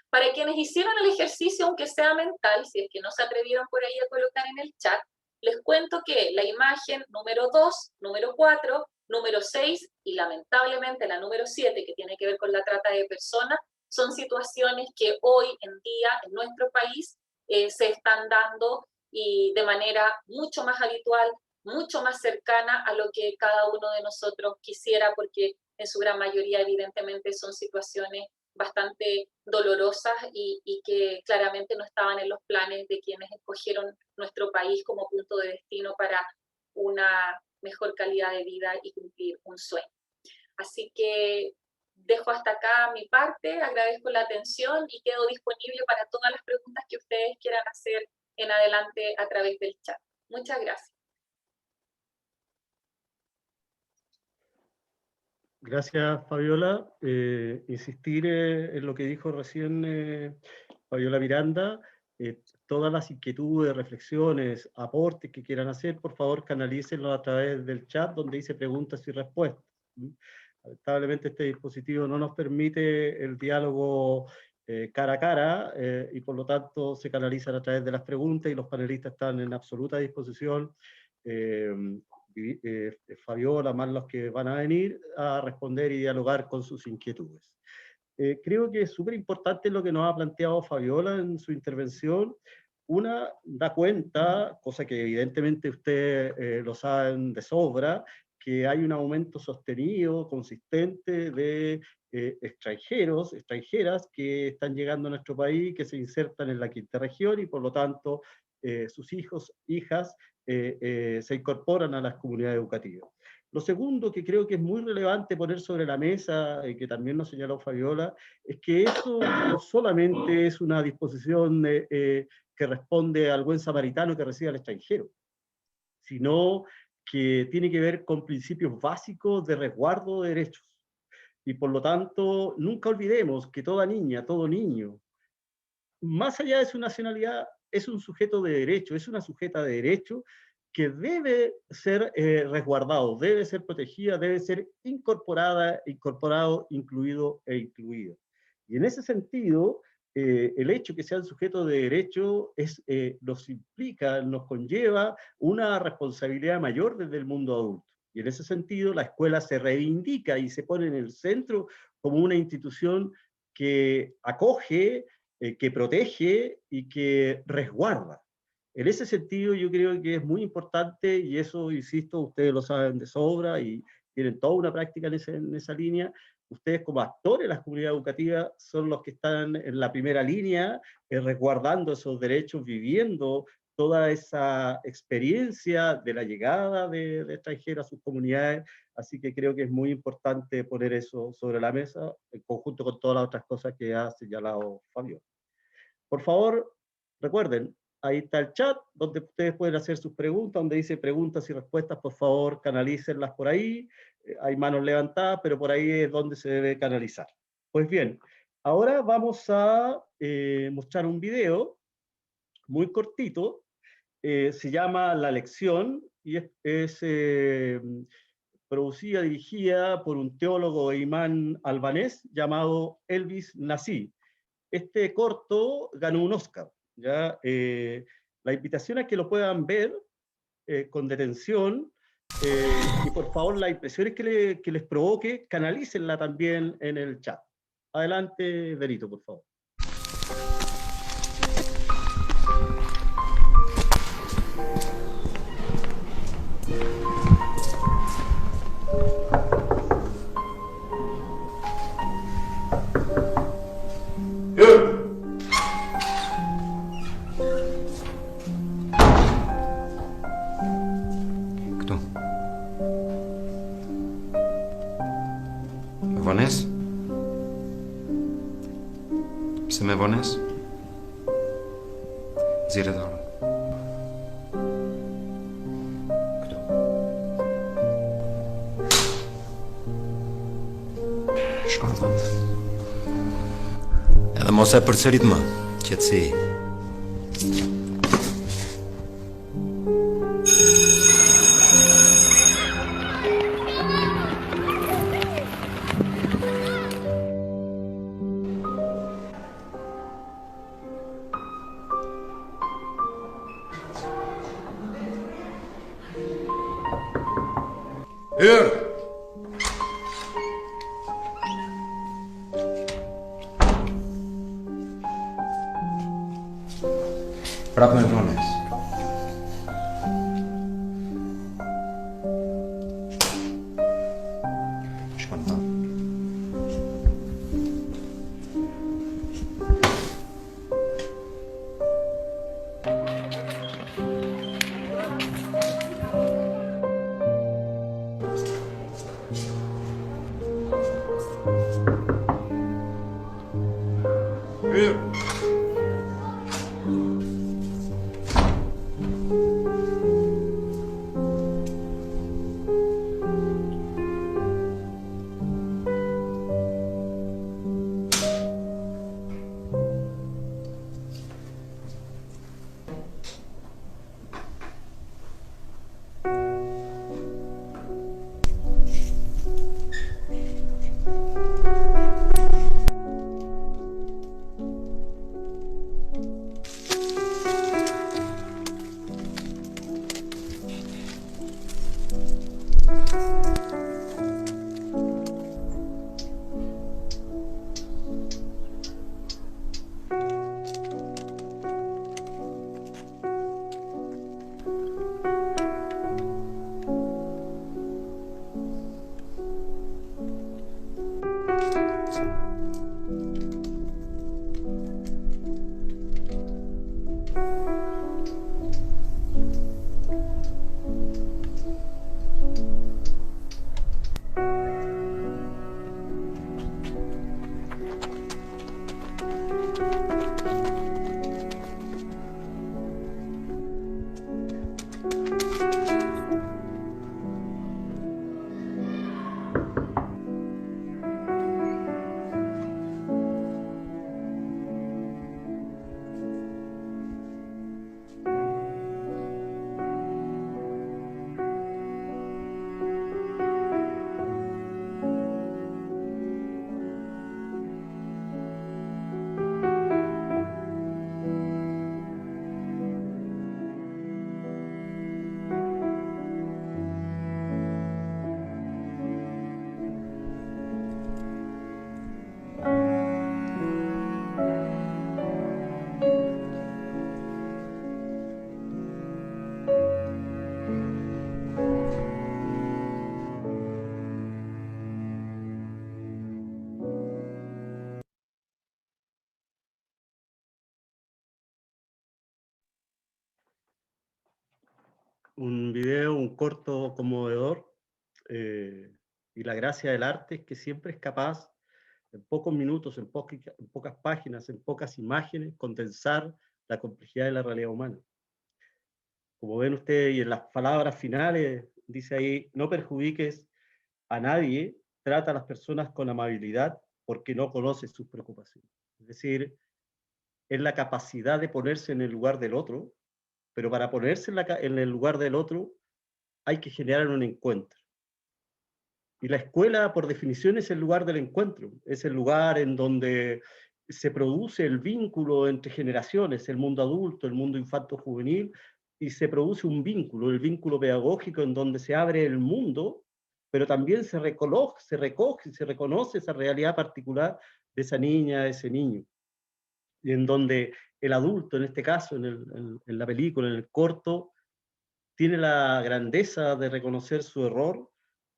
Para quienes hicieron el ejercicio, aunque sea mental, si es que no se atrevieron por ahí a colocar en el chat, les cuento que la imagen número 2, número 4, número 6 y lamentablemente la número 7, que tiene que ver con la trata de personas, son situaciones que hoy en día en nuestro país se están dando, y de manera mucho más habitual, mucho más cercana a lo que cada uno de nosotros quisiera, porque en su gran mayoría evidentemente son situaciones bastante dolorosas y que claramente no estaban en los planes de quienes escogieron nuestro país como punto de destino para una mejor calidad de vida y cumplir un sueño. Así que dejo hasta acá mi parte, agradezco la atención y quedo disponible para todas las preguntas que ustedes quieran hacer en adelante a través del chat. Muchas gracias. Gracias, Fabiola. Insistir en lo que dijo recién Fabiola Miranda. Todas las inquietudes, reflexiones, aportes que quieran hacer, por favor, canalícenlo a través del chat donde dice preguntas y respuestas. Lamentablemente este dispositivo no nos permite el diálogo cara a cara, y por lo tanto se canalizan a través de las preguntas, y los panelistas están en absoluta disposición, Fabiola, más los que van a venir, a responder y dialogar con sus inquietudes. Creo que es súper importante lo que nos ha planteado Fabiola en su intervención. Una, da cuenta, cosa que evidentemente ustedes lo saben de sobra, que hay un aumento sostenido, consistente de extranjeros, extranjeras que están llegando a nuestro país, que se insertan en la quinta región, y por lo tanto sus hijos, hijas, se incorporan a las comunidades educativas. Lo segundo que creo que es muy relevante poner sobre la mesa, que también nos señaló Fabiola, es que eso no solamente es una disposición que responde al buen samaritano que recibe al extranjero, sino que tiene que ver con principios básicos de resguardo de derechos. Y por lo tanto, nunca olvidemos que toda niña, todo niño, más allá de su nacionalidad, es un sujeto de derecho, es una sujeta de derecho que debe ser resguardado, debe ser protegida, debe ser incorporada, incorporado, incluido e incluida. Y en ese sentido, el hecho que sean sujetos de derecho nos implica, nos conlleva una responsabilidad mayor desde el mundo adulto. Y en ese sentido, la escuela se reivindica y se pone en el centro como una institución que acoge, que protege y que resguarda. En ese sentido, yo creo que es muy importante, y eso, insisto, ustedes lo saben de sobra y tienen toda una práctica en esa línea. Ustedes como actores de las comunidades educativas son los que están en la primera línea, resguardando esos derechos, viviendo toda esa experiencia de la llegada de extranjeros a sus comunidades, así que creo que es muy importante poner eso sobre la mesa, en conjunto con todas las otras cosas que ha señalado Fabio. Por favor, recuerden, ahí está el chat, donde ustedes pueden hacer sus preguntas, donde dice preguntas y respuestas, por favor, canalícenlas por ahí. Hay manos levantadas, pero por ahí es donde se debe canalizar. Pues bien, ahora vamos a mostrar un video muy cortito, se llama La Lección, y es producida, dirigida por un teólogo e imán albanés llamado Elvis Nasi. Este corto ganó un Oscar, ¿ya? La invitación a que lo puedan ver con detención, y por favor las impresiones que les provoque, canalícenla también en el chat. Adelante, Benito, por favor. Vones? Pse me vones? Zire dorën. Këtu. Shkon vend. Edhe mos e përsërit më, qetësi. Prap me vones. Shkon vend. un video, un corto conmovedor, y la gracia del arte es que siempre es capaz, en pocos minutos, en pocas páginas, en pocas imágenes, condensar la complejidad de la realidad humana. Como ven ustedes, y en las palabras finales, dice ahí, no perjudiques a nadie, trata a las personas con amabilidad porque no conoces sus preocupaciones. Es decir, es la capacidad de ponerse en el lugar del otro, pero para ponerse en el lugar del otro hay que generar un encuentro. Y la escuela, por definición, es el lugar del encuentro, es el lugar en donde se produce el vínculo entre generaciones, el mundo adulto, el mundo infanto-juvenil, y se produce un vínculo, el vínculo pedagógico en donde se abre el mundo, pero también se recoge, se reconoce esa realidad particular de esa niña, de ese niño. Y en donde el adulto, en este caso, en la película, en el corto, tiene la grandeza de reconocer su error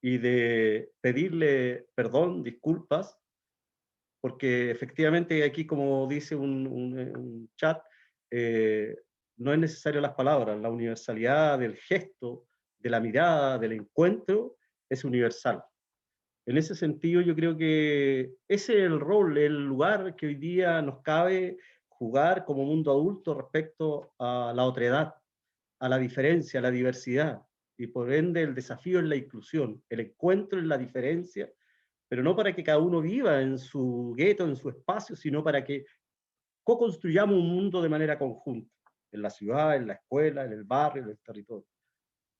y de pedirle perdón, disculpas, porque efectivamente aquí, como dice un chat, no es necesario las palabras, la universalidad del gesto, de la mirada, del encuentro, es universal. En ese sentido, yo creo que ese es el rol, el lugar que hoy día nos cabe jugar como mundo adulto respecto a la otredad, a la diferencia, a la diversidad, y por ende el desafío es la inclusión, el encuentro en la diferencia, pero no para que cada uno viva en su gueto, en su espacio, sino para que co-construyamos un mundo de manera conjunta, en la ciudad, en la escuela, en el barrio, en el territorio.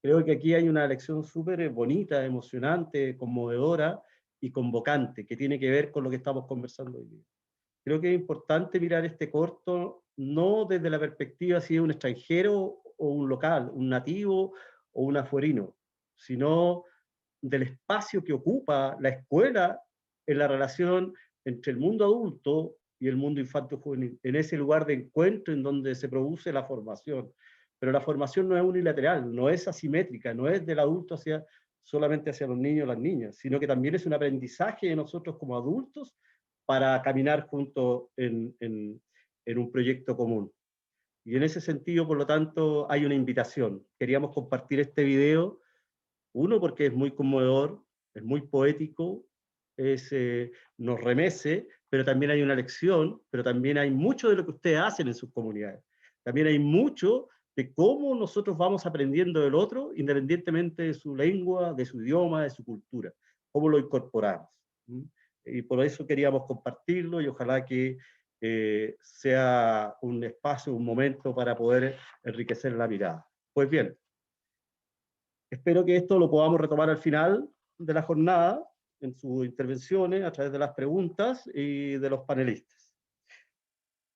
Creo que aquí hay una lección súper bonita, emocionante, conmovedora y convocante, que tiene que ver con lo que estamos conversando hoy día. Creo que es importante mirar este corto no desde la perspectiva si es un extranjero o un local, un nativo o un afuerino, sino del espacio que ocupa la escuela en la relación entre el mundo adulto y el mundo infanto-juvenil, en ese lugar de encuentro en donde se produce la formación. Pero la formación no es unilateral, no es asimétrica, no es del adulto solamente hacia los niños o las niñas, sino que también es un aprendizaje de nosotros como adultos para caminar juntos en un proyecto común. Y en ese sentido, por lo tanto, hay una invitación. Queríamos compartir este video, uno porque es muy conmovedor, es muy poético, nos remece, pero también hay una lección, pero también hay mucho de lo que ustedes hacen en sus comunidades. También hay mucho de cómo nosotros vamos aprendiendo del otro, independientemente de su lengua, de su idioma, de su cultura, cómo lo incorporamos. Y por eso queríamos compartirlo y ojalá que sea un espacio, un momento para poder enriquecer la mirada. Pues bien, espero que esto lo podamos retomar al final de la jornada, en sus intervenciones, a través de las preguntas y de los panelistas.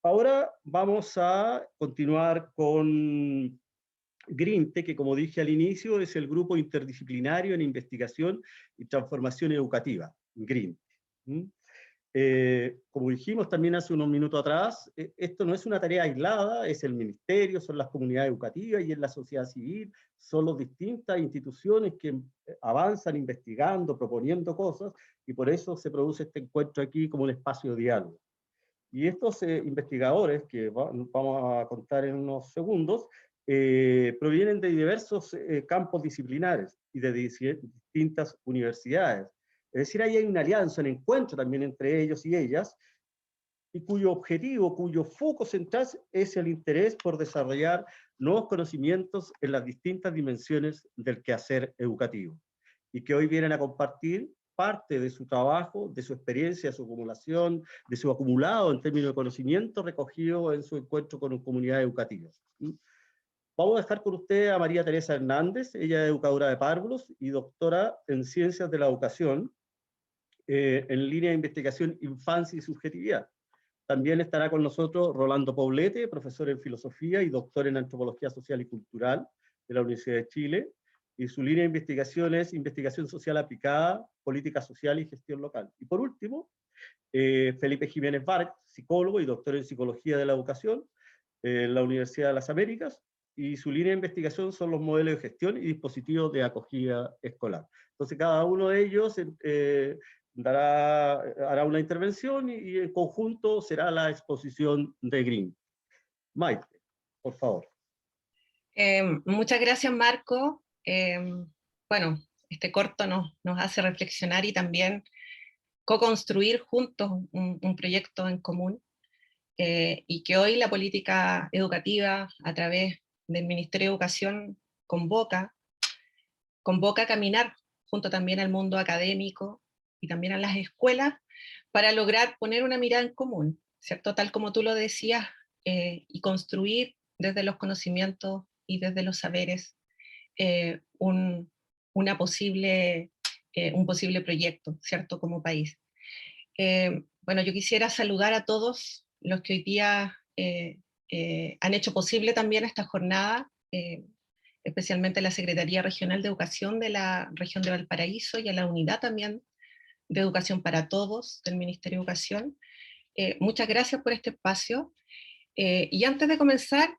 Ahora vamos a continuar con GRINTE, que como dije al inicio, es el Grupo Interdisciplinario en Investigación y Transformación Educativa, GRINTE. Como dijimos también hace unos minutos atrás, esto no es una tarea aislada, es el ministerio, son las comunidades educativas y es la sociedad civil, son las distintas instituciones que avanzan investigando, proponiendo cosas, y por eso se produce este encuentro aquí como un espacio de diálogo. Y estos investigadores, que vamos a contar en unos segundos, provienen de diversos campos disciplinares y de distintas universidades. Es decir, ahí hay una alianza, un encuentro también entre ellos y ellas, y cuyo objetivo, cuyo foco central es el interés por desarrollar nuevos conocimientos en las distintas dimensiones del quehacer educativo, y que hoy vienen a compartir parte de su trabajo, de su experiencia, de su acumulación, de su acumulado en términos de conocimiento recogido en su encuentro con comunidades educativas. Vamos a dejar con usted a María Teresa Hernández, ella es educadora de párvulos y doctora en Ciencias de la Educación, en línea de investigación Infancia y Subjetividad. También estará con nosotros Rolando Poblete, profesor en Filosofía y doctor en Antropología Social y Cultural de la Universidad de Chile, y su línea de investigación es Investigación Social Aplicada, Política Social y Gestión Local. Y por último, Felipe Jiménez Vargas, psicólogo y doctor en Psicología de la Educación en la Universidad de las Américas, y su línea de investigación son los modelos de gestión y dispositivos de acogida escolar. Entonces, cada uno de ellos hará una intervención y en conjunto será la exposición de Green. Maite, por favor. Muchas gracias, Marco. Bueno, este corto nos hace reflexionar y también co-construir juntos un proyecto en común, y que hoy la política educativa a través del Ministerio de Educación convoca a caminar junto también al mundo académico y también a las escuelas para lograr poner una mirada en común, ¿cierto? Tal como tú lo decías, y construir desde los conocimientos y desde los saberes un posible proyecto, ¿cierto? Como país. Bueno, yo quisiera saludar a todos los que hoy día han hecho posible también esta jornada, especialmente a la Secretaría Regional de Educación de la región de Valparaíso y a la unidad también de Educación para Todos del Ministerio de Educación. Muchas gracias por este espacio. Y antes de comenzar,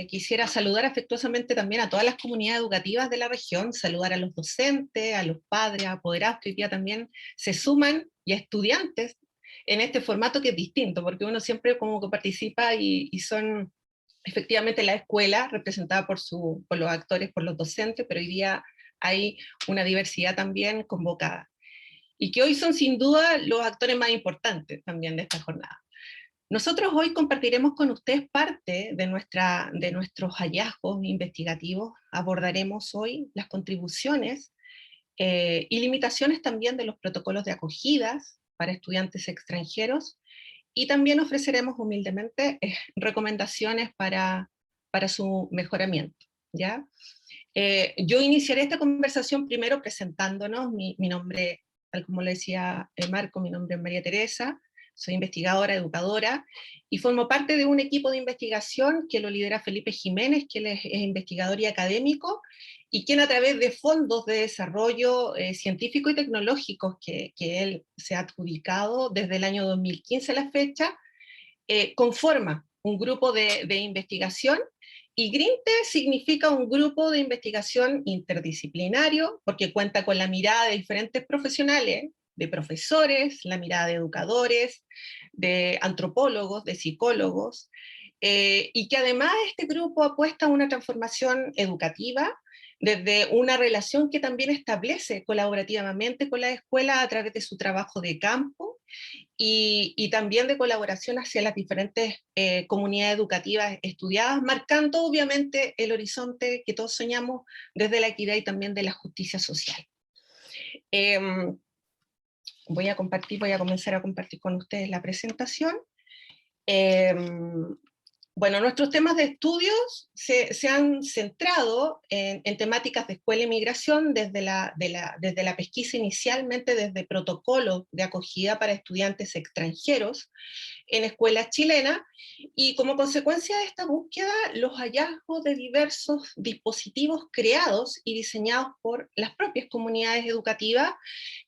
quisiera saludar afectuosamente también a todas las comunidades educativas de la región, saludar a los docentes, a los padres, a apoderados que hoy día también se suman, y a estudiantes en este formato que es distinto, porque uno siempre como que participa y son efectivamente la escuela representada por los actores, por los docentes, pero hoy día hay una diversidad también convocada, y que hoy son sin duda los actores más importantes también de esta jornada. Nosotros hoy compartiremos con ustedes parte de nuestros hallazgos investigativos. Abordaremos hoy las contribuciones y limitaciones también de los protocolos de acogidas para estudiantes extranjeros, y también ofreceremos humildemente recomendaciones para su mejoramiento, ¿ya? Yo iniciaré esta conversación primero presentándonos. Mi nombre, tal como le decía Marco, mi nombre es María Teresa, soy investigadora, educadora, y formo parte de un equipo de investigación que lo lidera Felipe Jiménez, que él es investigador y académico, y quien a través de fondos de desarrollo científico y tecnológicos que él se ha adjudicado desde el año 2015 a la fecha, conforma un grupo de investigación. Y GRINTE significa un grupo de investigación interdisciplinario, porque cuenta con la mirada de diferentes profesionales, de profesores, la mirada de educadores, de antropólogos, de psicólogos, y que además este grupo apuesta a una transformación educativa desde una relación que también establece colaborativamente con la escuela a través de su trabajo de campo, y también de colaboración hacia las diferentes comunidades educativas estudiadas, marcando obviamente el horizonte que todos soñamos desde la equidad y también de la justicia social. Voy a comenzar a compartir con ustedes la presentación. Bueno, nuestros temas de estudios se han centrado en temáticas de escuela y migración desde la pesquisa inicialmente, desde protocolos de acogida para estudiantes extranjeros en escuelas chilenas, y como consecuencia de esta búsqueda, los hallazgos de diversos dispositivos creados y diseñados por las propias comunidades educativas,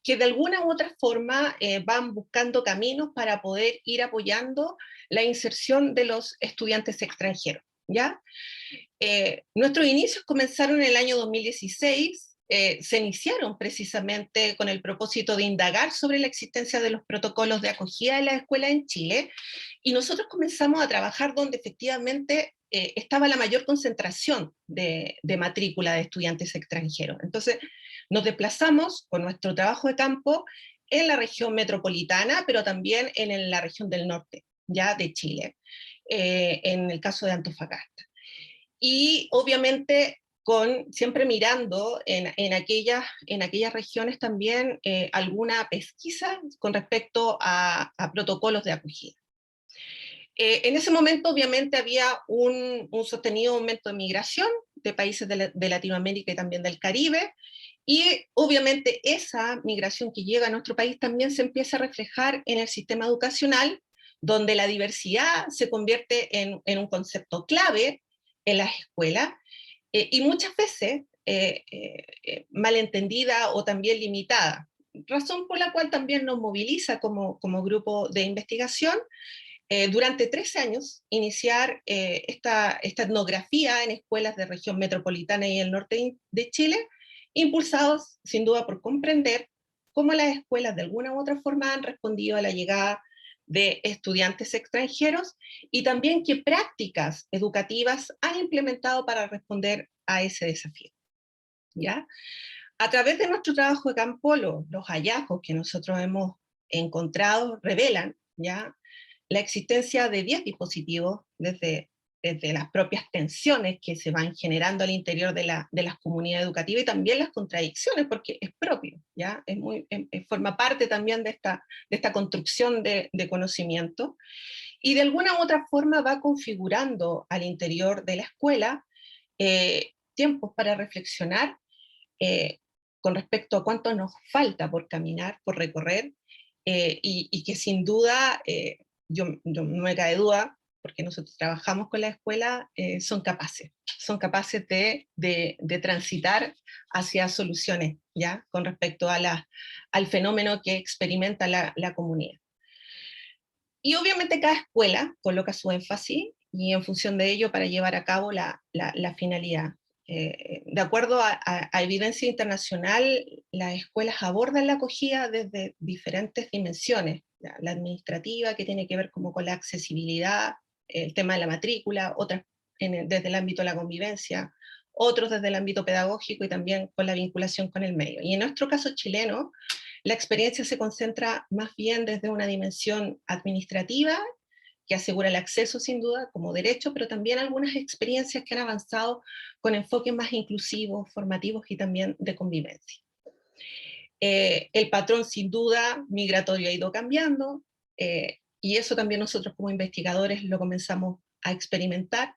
que de alguna u otra forma van buscando caminos para poder ir apoyando la inserción de los estudiantes extranjeros, ¿ya? Nuestros inicios comenzaron en el año 2016, se iniciaron precisamente con el propósito de indagar sobre la existencia de los protocolos de acogida de la escuela en Chile, y nosotros comenzamos a trabajar donde efectivamente estaba la mayor concentración de matrícula de estudiantes extranjeros. Entonces nos desplazamos con nuestro trabajo de campo en la región metropolitana, pero también en la región del norte, ya de Chile, en el caso de Antofagasta. Y obviamente siempre mirando en aquellas regiones también alguna pesquisa con respecto a protocolos de acogida. En ese momento obviamente había un sostenido aumento de migración de países de Latinoamérica y también del Caribe, y obviamente esa migración que llega a nuestro país también se empieza a reflejar en el sistema educacional, donde la diversidad se convierte en un concepto clave en las escuelas, y muchas veces malentendida o también limitada, razón por la cual también nos moviliza como grupo de investigación durante 3 años iniciar esta etnografía en escuelas de región metropolitana y el norte de Chile, impulsados sin duda por comprender cómo las escuelas de alguna u otra forma han respondido a la llegada de estudiantes extranjeros y también qué prácticas educativas han implementado para responder a ese desafío. ¿Ya? A través de nuestro trabajo de campo, los hallazgos que nosotros hemos encontrado revelan, ¿ya?, la existencia de 10 dispositivos desde las propias tensiones que se van generando al interior de las comunidades educativas y también las contradicciones, porque es propio, ¿ya? Forma parte también de esta construcción de conocimiento, y de alguna u otra forma va configurando al interior de la escuela tiempos para reflexionar con respecto a cuánto nos falta por caminar, por recorrer, y que sin duda, yo no me cabe duda, porque nosotros trabajamos con la escuela, son capaces de transitar hacia soluciones, ¿ya?, con respecto a al fenómeno que experimenta la comunidad. Y obviamente cada escuela coloca su énfasis y en función de ello para llevar a cabo la finalidad. De acuerdo a evidencia internacional, las escuelas abordan la acogida desde diferentes dimensiones. La administrativa, que tiene que ver como con la accesibilidad, el tema de la matrícula, otras desde el ámbito de la convivencia, otros desde el ámbito pedagógico y también con la vinculación con el medio. Y en nuestro caso chileno, la experiencia se concentra más bien desde una dimensión administrativa, que asegura el acceso sin duda como derecho, pero también algunas experiencias que han avanzado con enfoques más inclusivos, formativos y también de convivencia. El patrón sin duda migratorio ha ido cambiando, y eso también nosotros como investigadores lo comenzamos a experimentar.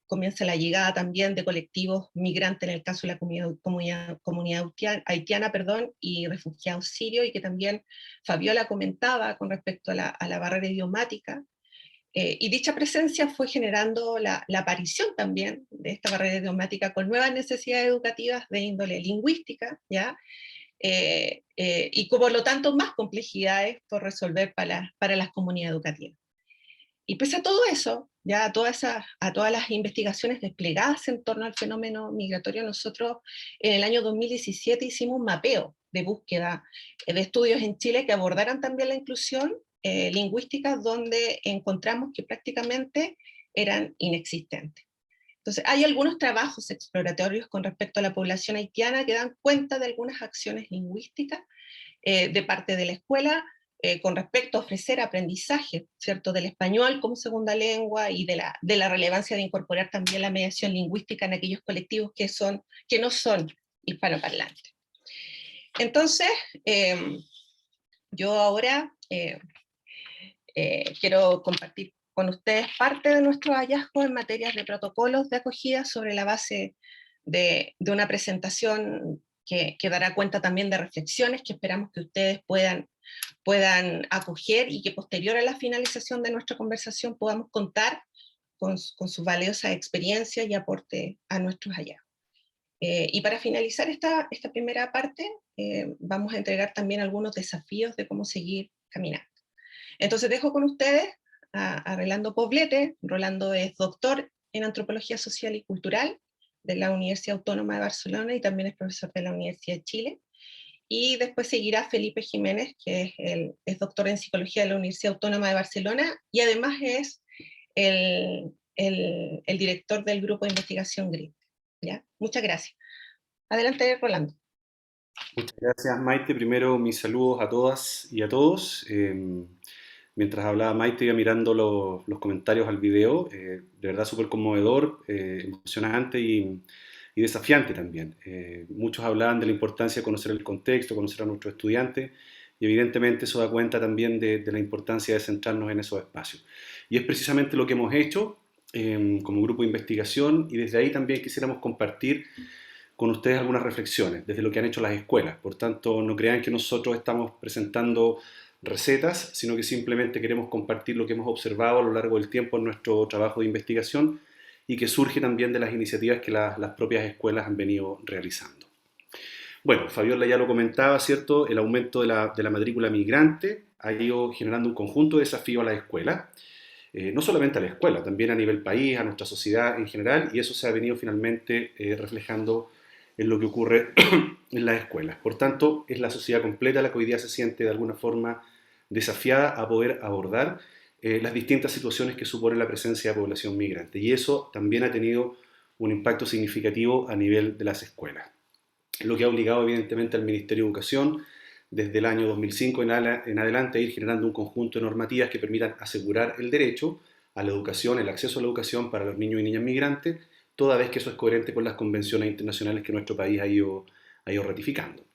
Comienza la llegada también de colectivos migrantes, en el caso de la comunidad haitiana, y refugiados sirios, y que también Fabiola comentaba con respecto a la barrera idiomática, y dicha presencia fue generando la aparición también de esta barrera idiomática con nuevas necesidades educativas de índole lingüística, ¿ya? Y por lo tanto más complejidades por resolver para las comunidades educativas. Y pese a todo eso, ya a todas las investigaciones desplegadas en torno al fenómeno migratorio, nosotros en el año 2017 hicimos un mapeo de búsqueda de estudios en Chile que abordaran también la inclusión lingüística, donde encontramos que prácticamente eran inexistentes. Entonces, hay algunos trabajos exploratorios con respecto a la población haitiana que dan cuenta de algunas acciones lingüísticas de parte de la escuela, con respecto a ofrecer aprendizaje, ¿cierto?, del español como segunda lengua y de la relevancia de incorporar también la mediación lingüística en aquellos colectivos que no son hispanoparlantes. Entonces, yo ahora quiero compartir con ustedes parte de nuestros hallazgos en materias de protocolos de acogida sobre la base de una presentación que dará cuenta también de reflexiones que esperamos que ustedes puedan acoger y que posterior a la finalización de nuestra conversación podamos contar con sus valiosas experiencias y aporte a nuestros hallazgos. Y para finalizar esta primera parte, vamos a entregar también algunos desafíos de cómo seguir caminando. Entonces dejo con ustedes a Rolando Poblete. Rolando es doctor en Antropología Social y Cultural de la Universidad Autónoma de Barcelona y también es profesor de la Universidad de Chile. Y después seguirá Felipe Jiménez, que es doctor en Psicología de la Universidad Autónoma de Barcelona y además es el director del grupo de investigación GRIP. ¿Ya? Muchas gracias. Adelante, Rolando. Muchas gracias, Maite. Primero, mis saludos a todas y a todos. Mientras hablaba Maite, iba mirando los comentarios al video. De verdad, súper conmovedor, emocionante y desafiante también. Muchos hablaban de la importancia de conocer el contexto, conocer a nuestros estudiantes, y evidentemente eso da cuenta también de la importancia de centrarnos en esos espacios. Y es precisamente lo que hemos hecho como grupo de investigación, y desde ahí también quisiéramos compartir con ustedes algunas reflexiones desde lo que han hecho las escuelas. Por tanto, no crean que nosotros estamos presentando recetas, sino que simplemente queremos compartir lo que hemos observado a lo largo del tiempo en nuestro trabajo de investigación y que surge también de las iniciativas que las propias escuelas han venido realizando. Bueno, Fabiola ya lo comentaba, ¿cierto? El aumento de la matrícula migrante ha ido generando un conjunto de desafíos a las escuelas, no solamente a la escuela, también a nivel país, a nuestra sociedad en general, y eso se ha venido finalmente reflejando en lo que ocurre en las escuelas. Por tanto, es la sociedad completa la que hoy día se siente de alguna forma desafiada a poder abordar las distintas situaciones que supone la presencia de población migrante. Y eso también ha tenido un impacto significativo a nivel de las escuelas, lo que ha obligado evidentemente al Ministerio de Educación desde el año 2005 en adelante a ir generando un conjunto de normativas que permitan asegurar el derecho a la educación, el acceso a la educación para los niños y niñas migrantes, toda vez que eso es coherente con las convenciones internacionales que nuestro país ha ido ratificando.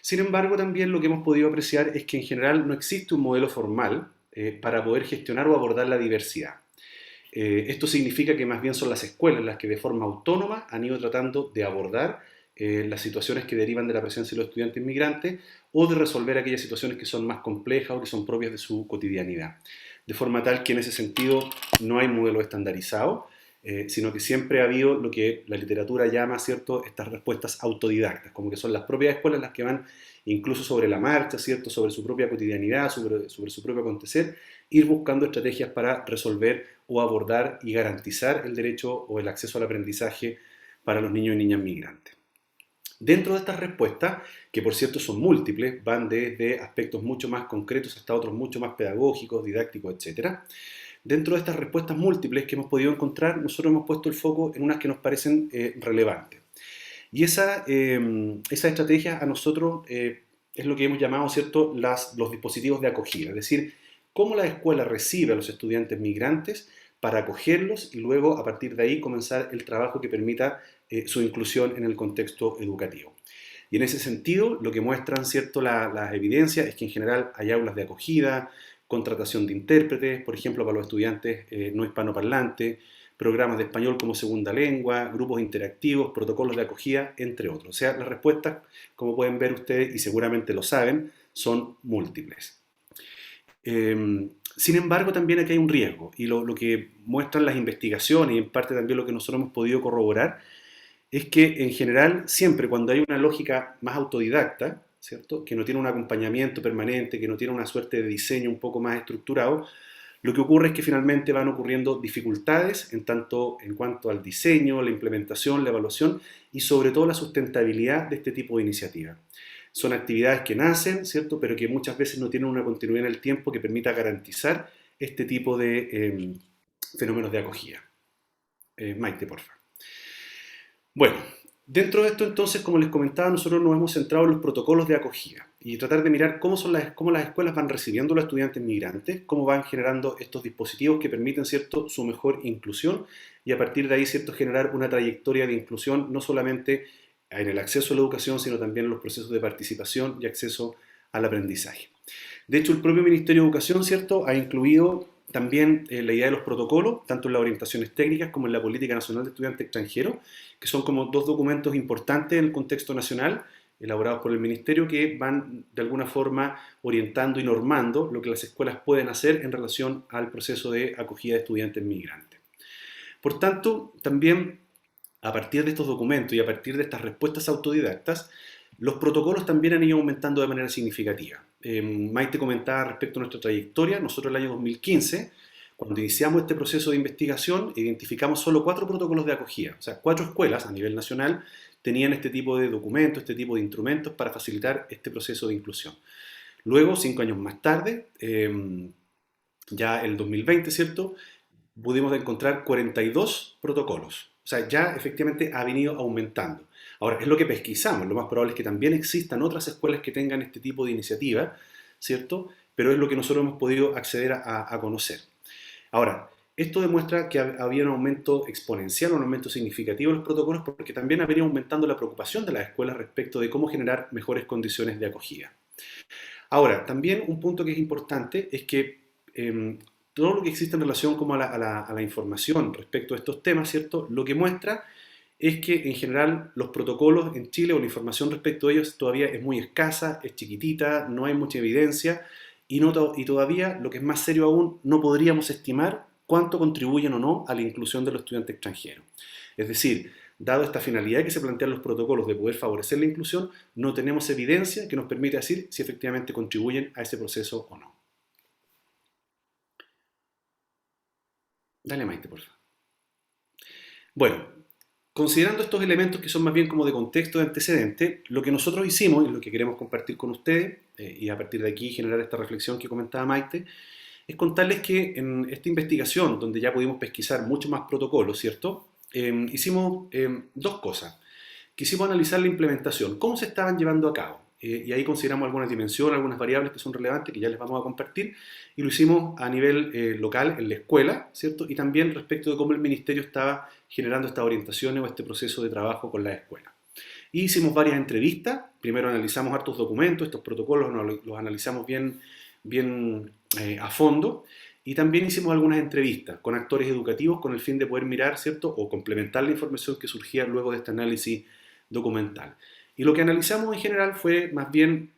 Sin embargo, también lo que hemos podido apreciar es que en general no existe un modelo formal para poder gestionar o abordar la diversidad. Esto significa que más bien son las escuelas las que de forma autónoma han ido tratando de abordar las situaciones que derivan de la presencia de los estudiantes migrantes o de resolver aquellas situaciones que son más complejas o que son propias de su cotidianidad. De forma tal que en ese sentido no hay modelo estandarizado, sino que siempre ha habido lo que la literatura llama, ¿cierto?, estas respuestas autodidactas, como que son las propias escuelas las que van incluso sobre la marcha, ¿cierto?, sobre su propia cotidianidad, sobre su propio acontecer, ir buscando estrategias para resolver o abordar y garantizar el derecho o el acceso al aprendizaje para los niños y niñas migrantes. Dentro de estas respuestas, que por cierto son múltiples, van desde aspectos mucho más concretos hasta otros mucho más pedagógicos, didácticos, etc. Dentro de estas respuestas múltiples que hemos podido encontrar, nosotros hemos puesto el foco en unas que nos parecen relevantes. Y esa estrategia a nosotros es lo que hemos llamado, ¿cierto?, los dispositivos de acogida, es decir, cómo la escuela recibe a los estudiantes migrantes para acogerlos y luego a partir de ahí comenzar el trabajo que permita su inclusión en el contexto educativo. Y en ese sentido, lo que muestran, ¿cierto?, las evidencias es que en general hay aulas de acogida, contratación de intérpretes, por ejemplo, para los estudiantes no hispanoparlantes, programas de español como segunda lengua, grupos interactivos, protocolos de acogida, entre otros. O sea, las respuestas, como pueden ver ustedes, y seguramente lo saben, son múltiples. Sin embargo, también aquí hay un riesgo, y lo que muestran las investigaciones, y en parte también lo que nosotros hemos podido corroborar, es que en general, siempre cuando hay una lógica más autodidacta, ¿cierto?, que no tiene un acompañamiento permanente, que no tiene una suerte de diseño un poco más estructurado, lo que ocurre es que finalmente van ocurriendo dificultades en cuanto al diseño, la implementación, la evaluación y sobre todo la sustentabilidad de este tipo de iniciativas. Son actividades que nacen, ¿cierto?, pero que muchas veces no tienen una continuidad en el tiempo que permita garantizar este tipo de fenómenos de acogida. Maite, por favor. Bueno, dentro de esto entonces, como les comentaba, nosotros nos hemos centrado en los protocolos de acogida y tratar de mirar cómo las escuelas van recibiendo a los estudiantes migrantes, cómo van generando estos dispositivos que permiten, ¿cierto?, su mejor inclusión y a partir de ahí, ¿cierto?, generar una trayectoria de inclusión no solamente en el acceso a la educación, sino también en los procesos de participación y acceso al aprendizaje. De hecho, el propio Ministerio de Educación, ¿cierto?, ha incluido también la idea de los protocolos, tanto en las orientaciones técnicas como en la Política Nacional de Estudiantes Extranjeros, que son como dos documentos importantes en el contexto nacional, elaborados por el Ministerio, que van de alguna forma orientando y normando lo que las escuelas pueden hacer en relación al proceso de acogida de estudiantes migrantes. Por tanto, también a partir de estos documentos y a partir de estas respuestas autodidactas, los protocolos también han ido aumentando de manera significativa. Maite comentaba respecto a nuestra trayectoria. Nosotros el año 2015, cuando iniciamos este proceso de investigación, identificamos solo 4 protocolos de acogida. O sea, 4 escuelas a nivel nacional tenían este tipo de documentos, este tipo de instrumentos para facilitar este proceso de inclusión. Luego, 5 años más tarde, ya el 2020, ¿cierto?, pudimos encontrar 42 protocolos. O sea, ya efectivamente ha venido aumentando. Ahora, es lo que pesquisamos, lo más probable es que también existan otras escuelas que tengan este tipo de iniciativa, ¿cierto? Pero es lo que nosotros hemos podido acceder a conocer. Ahora, esto demuestra que había un aumento exponencial, un aumento significativo de los protocolos, porque también ha venido aumentando la preocupación de las escuelas respecto de cómo generar mejores condiciones de acogida. Ahora, también un punto que es importante es que todo lo que existe en relación como a la información respecto a estos temas, ¿cierto?, lo que muestra es que en general los protocolos en Chile o la información respecto a ellos todavía es muy escasa, es chiquitita, no hay mucha evidencia y todavía, lo que es más serio aún, no podríamos estimar cuánto contribuyen o no a la inclusión de los estudiantes extranjeros. Es decir, dado esta finalidad que se plantean los protocolos de poder favorecer la inclusión, no tenemos evidencia que nos permita decir si efectivamente contribuyen a ese proceso o no. Dale, Maite, por favor. Bueno, considerando estos elementos que son más bien como de contexto, de antecedente, lo que nosotros hicimos y lo que queremos compartir con ustedes, y a partir de aquí generar esta reflexión que comentaba Maite, es contarles que en esta investigación, donde ya pudimos pesquisar mucho más protocolos, ¿cierto? Hicimos dos cosas. Quisimos analizar la implementación, cómo se estaban llevando a cabo. Y ahí consideramos algunas dimensiones, algunas variables que son relevantes, que ya les vamos a compartir, y lo hicimos a nivel local, en la escuela, ¿cierto? Y también respecto de cómo el ministerio estaba generando estas orientaciones o este proceso de trabajo con la escuela. Y hicimos varias entrevistas, primero analizamos hartos documentos, estos protocolos los analizamos bien a fondo, y también hicimos algunas entrevistas con actores educativos con el fin de poder mirar, ¿cierto? O complementar la información que surgía luego de este análisis documental. Y lo que analizamos en general fue más bien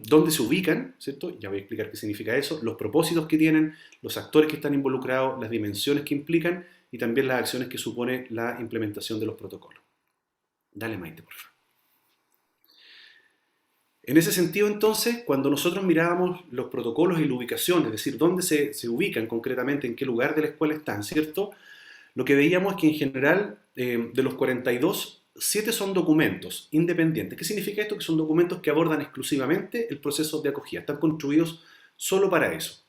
dónde se ubican, ¿cierto? Ya voy a explicar qué significa eso, los propósitos que tienen, los actores que están involucrados, las dimensiones que implican y también las acciones que supone la implementación de los protocolos. Dale, Maite, por favor. En ese sentido, entonces, cuando nosotros mirábamos los protocolos y la ubicación, es decir, dónde se ubican concretamente, en qué lugar de la escuela están, ¿cierto? Lo que veíamos es que en general, de los 42, 7 son documentos independientes. ¿Qué significa esto? Que son documentos que abordan exclusivamente el proceso de acogida. Están construidos solo para eso.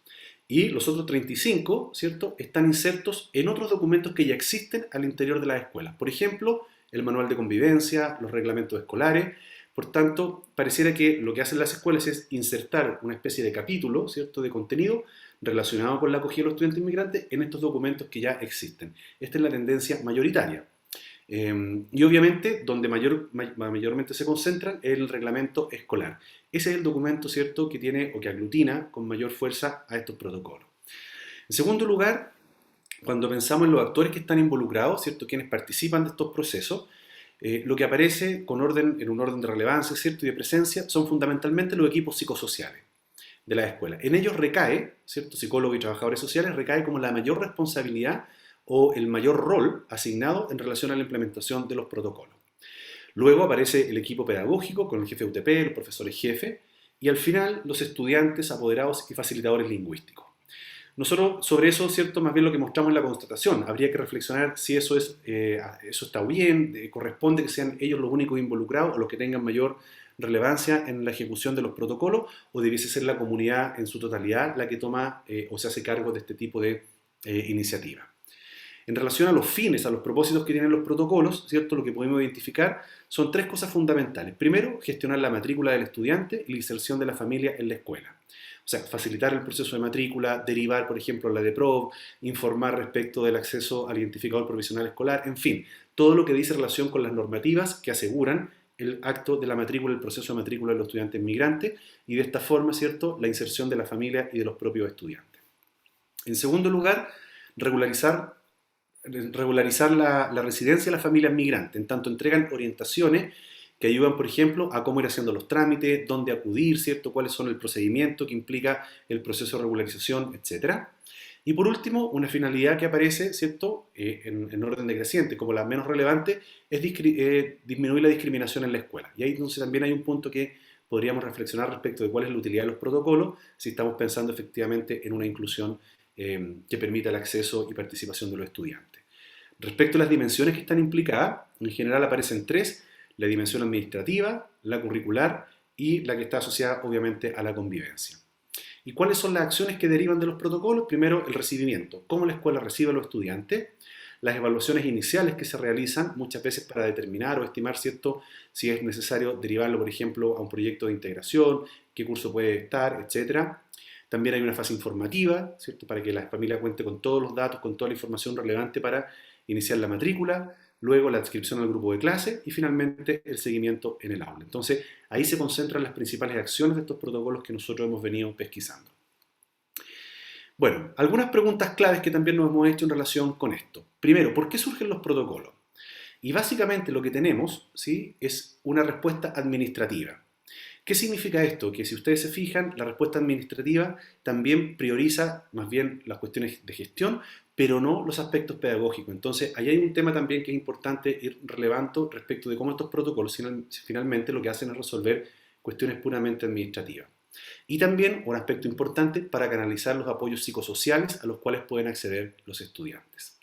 Y los otros 35, ¿cierto?, están insertos en otros documentos que ya existen al interior de las escuelas. Por ejemplo, el manual de convivencia, los reglamentos escolares. Por tanto, pareciera que lo que hacen las escuelas es insertar una especie de capítulo, ¿cierto?, de contenido relacionado con la acogida de los estudiantes inmigrantes en estos documentos que ya existen. Esta es la tendencia mayoritaria. Y obviamente, donde mayormente se concentran es el reglamento escolar. Ese es el documento, ¿cierto?, que tiene o que aglutina con mayor fuerza a estos protocolos. En segundo lugar, cuando pensamos en los actores que están involucrados, ¿cierto?, quienes participan de estos procesos, lo que aparece en un orden de relevancia, ¿cierto?, y de presencia son fundamentalmente los equipos psicosociales de la escuela. En ellos recae, ¿cierto?, psicólogos y trabajadores sociales, recae como la mayor responsabilidad o el mayor rol asignado en relación a la implementación de los protocolos. Luego aparece el equipo pedagógico con el jefe de UTP, los profesores jefe, y al final los estudiantes, apoderados y facilitadores lingüísticos. Nosotros sobre eso, ¿cierto?, más bien lo que mostramos en la constatación. Habría que reflexionar si eso está bien, corresponde que sean ellos los únicos involucrados o los que tengan mayor relevancia en la ejecución de los protocolos, o debiese ser la comunidad en su totalidad la que toma o se hace cargo de este tipo de iniciativa. En relación a los fines, a los propósitos que tienen los protocolos, ¿cierto?, lo que podemos identificar son 3 cosas fundamentales. Primero, gestionar la matrícula del estudiante y la inserción de la familia en la escuela. O sea, facilitar el proceso de matrícula, derivar, por ejemplo, la DEPROV, informar respecto del acceso al identificador provisional escolar, en fin, todo lo que dice relación con las normativas que aseguran el acto de la matrícula, el proceso de matrícula de los estudiantes migrantes y de esta forma, ¿cierto?, la inserción de la familia y de los propios estudiantes. En segundo lugar, regularizar la residencia de las familias migrantes, en tanto entregan orientaciones que ayudan, por ejemplo, a cómo ir haciendo los trámites, dónde acudir, ¿cierto?, cuáles son el procedimiento que implica el proceso de regularización, etc. Y por último, una finalidad que aparece, ¿cierto?, en orden decreciente, como la menos relevante, es disminuir la discriminación en la escuela. Y ahí entonces también hay un punto que podríamos reflexionar respecto de cuál es la utilidad de los protocolos, si estamos pensando efectivamente en una inclusión que permita el acceso y participación de los estudiantes. Respecto a las dimensiones que están implicadas, en general aparecen 3, la dimensión administrativa, la curricular y la que está asociada obviamente a la convivencia. ¿Y cuáles son las acciones que derivan de los protocolos? Primero, el recibimiento, cómo la escuela recibe a los estudiantes, las evaluaciones iniciales que se realizan muchas veces para determinar o estimar, ¿cierto?, si es necesario derivarlo, por ejemplo, a un proyecto de integración, qué curso puede estar, etc. También hay una fase informativa, ¿cierto?, para que la familia cuente con todos los datos, con toda la información relevante para iniciar la matrícula, luego la adscripción al grupo de clase y finalmente el seguimiento en el aula. Entonces, ahí se concentran las principales acciones de estos protocolos que nosotros hemos venido pesquisando. Bueno, algunas preguntas claves que también nos hemos hecho en relación con esto. Primero, ¿por qué surgen los protocolos? Y básicamente lo que tenemos, ¿sí?, es una respuesta administrativa. ¿Qué significa esto? Que si ustedes se fijan, la respuesta administrativa también prioriza más bien las cuestiones de gestión, pero no los aspectos pedagógicos. Entonces, ahí hay un tema también que es importante y relevante respecto de cómo estos protocolos finalmente lo que hacen es resolver cuestiones puramente administrativas. Y también un aspecto importante para canalizar los apoyos psicosociales a los cuales pueden acceder los estudiantes.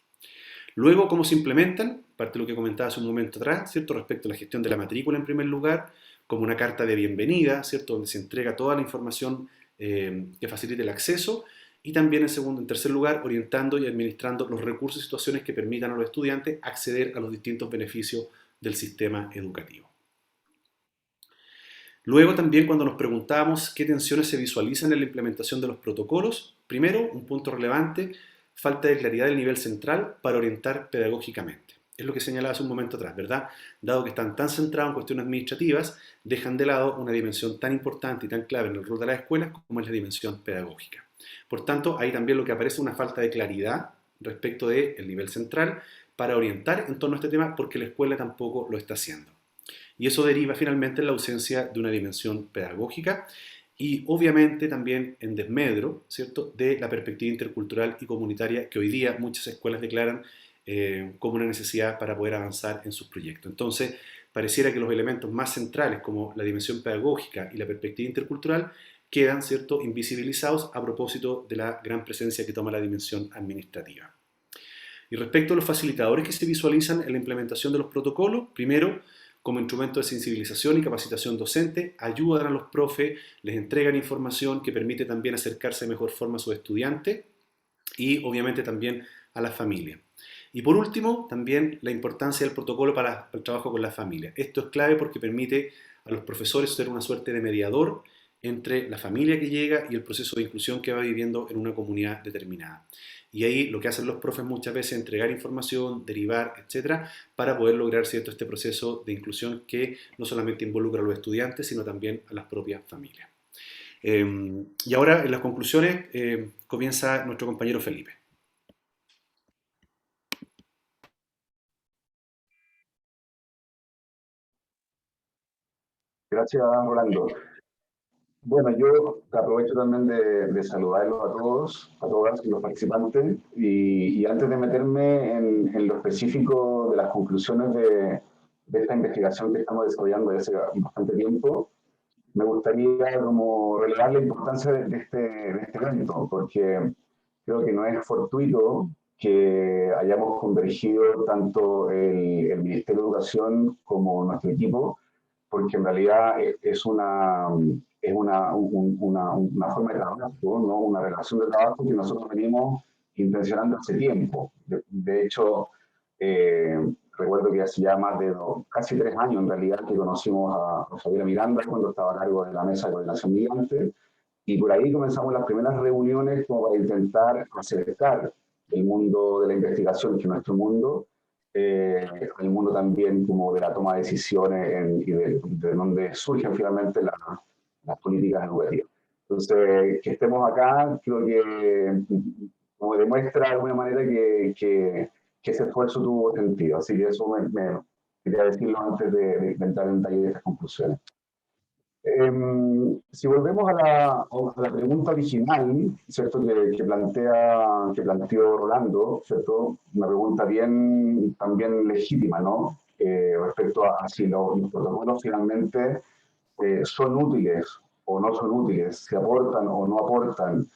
Luego, ¿cómo se implementan? Parte de lo que comentaba hace un momento atrás, ¿cierto? Respecto a la gestión de la matrícula en primer lugar, como una carta de bienvenida, ¿cierto? Donde se entrega toda la información que facilite el acceso, y también en tercer lugar, orientando y administrando los recursos y situaciones que permitan a los estudiantes acceder a los distintos beneficios del sistema educativo. Luego también cuando nos preguntamos qué tensiones se visualizan en la implementación de los protocolos, primero, un punto relevante, falta de claridad del nivel central para orientar pedagógicamente. Es lo que señalaba hace un momento atrás, ¿verdad? Dado que están tan centrados en cuestiones administrativas, dejan de lado una dimensión tan importante y tan clave en el rol de las escuelas como es la dimensión pedagógica. Por tanto, ahí también lo que aparece es una falta de claridad respecto del nivel central para orientar en torno a este tema porque la escuela tampoco lo está haciendo. Y eso deriva finalmente en la ausencia de una dimensión pedagógica y obviamente también en desmedro, ¿cierto?, de la perspectiva intercultural y comunitaria que hoy día muchas escuelas declaran como una necesidad para poder avanzar en sus proyectos. Entonces, pareciera que los elementos más centrales como la dimensión pedagógica y la perspectiva intercultural quedan, ¿cierto?, invisibilizados a propósito de la gran presencia que toma la dimensión administrativa. Y respecto a los facilitadores que se visualizan en la implementación de los protocolos, primero, como instrumento de sensibilización y capacitación docente, ayudan a los profes, les entregan información que permite también acercarse de mejor forma a sus estudiantes y obviamente también a la familia. Y por último, también la importancia del protocolo para el trabajo con la familia. Esto es clave porque permite a los profesores ser una suerte de mediador entre la familia que llega y el proceso de inclusión que va viviendo en una comunidad determinada. Y ahí lo que hacen los profes muchas veces es entregar información, derivar, etcétera, para poder lograr, ¿cierto?, este proceso de inclusión que no solamente involucra a los estudiantes, sino también a las propias familias. Y ahora, en las conclusiones, comienza nuestro compañero Felipe. Gracias, Rolando. Bueno, yo aprovecho también de saludarlos a todas los participantes, y antes de meterme en lo específico de las conclusiones de esta investigación que estamos desarrollando desde hace bastante tiempo, me gustaría como relevar la importancia de este evento, porque creo que no es fortuito que hayamos convergido tanto el Ministerio de Educación como nuestro equipo, porque en realidad es una forma de trabajo, ¿no? Una relación de trabajo que nosotros venimos intencionando hace tiempo. De hecho, recuerdo que hace ya más de casi 3 años en realidad que conocimos a Fabiola Miranda cuando estaba a cargo de la mesa de coordinación migrante, y por ahí comenzamos las primeras reuniones como para intentar acercar el mundo de la investigación, que es nuestro mundo, el mundo también como de la toma de decisiones y de donde surgen finalmente las políticas educativas. Entonces, que estemos acá, creo que como demuestra de alguna manera que ese esfuerzo tuvo sentido. Así que eso me quería decirlo antes de entrar en detalle de estas conclusiones. Si volvemos a la pregunta original, ¿cierto? Que planteó Rolando, ¿cierto? Una pregunta también legítima, ¿no? Respecto a si los protocolos finalmente son útiles o no son útiles, si aportan o no aportan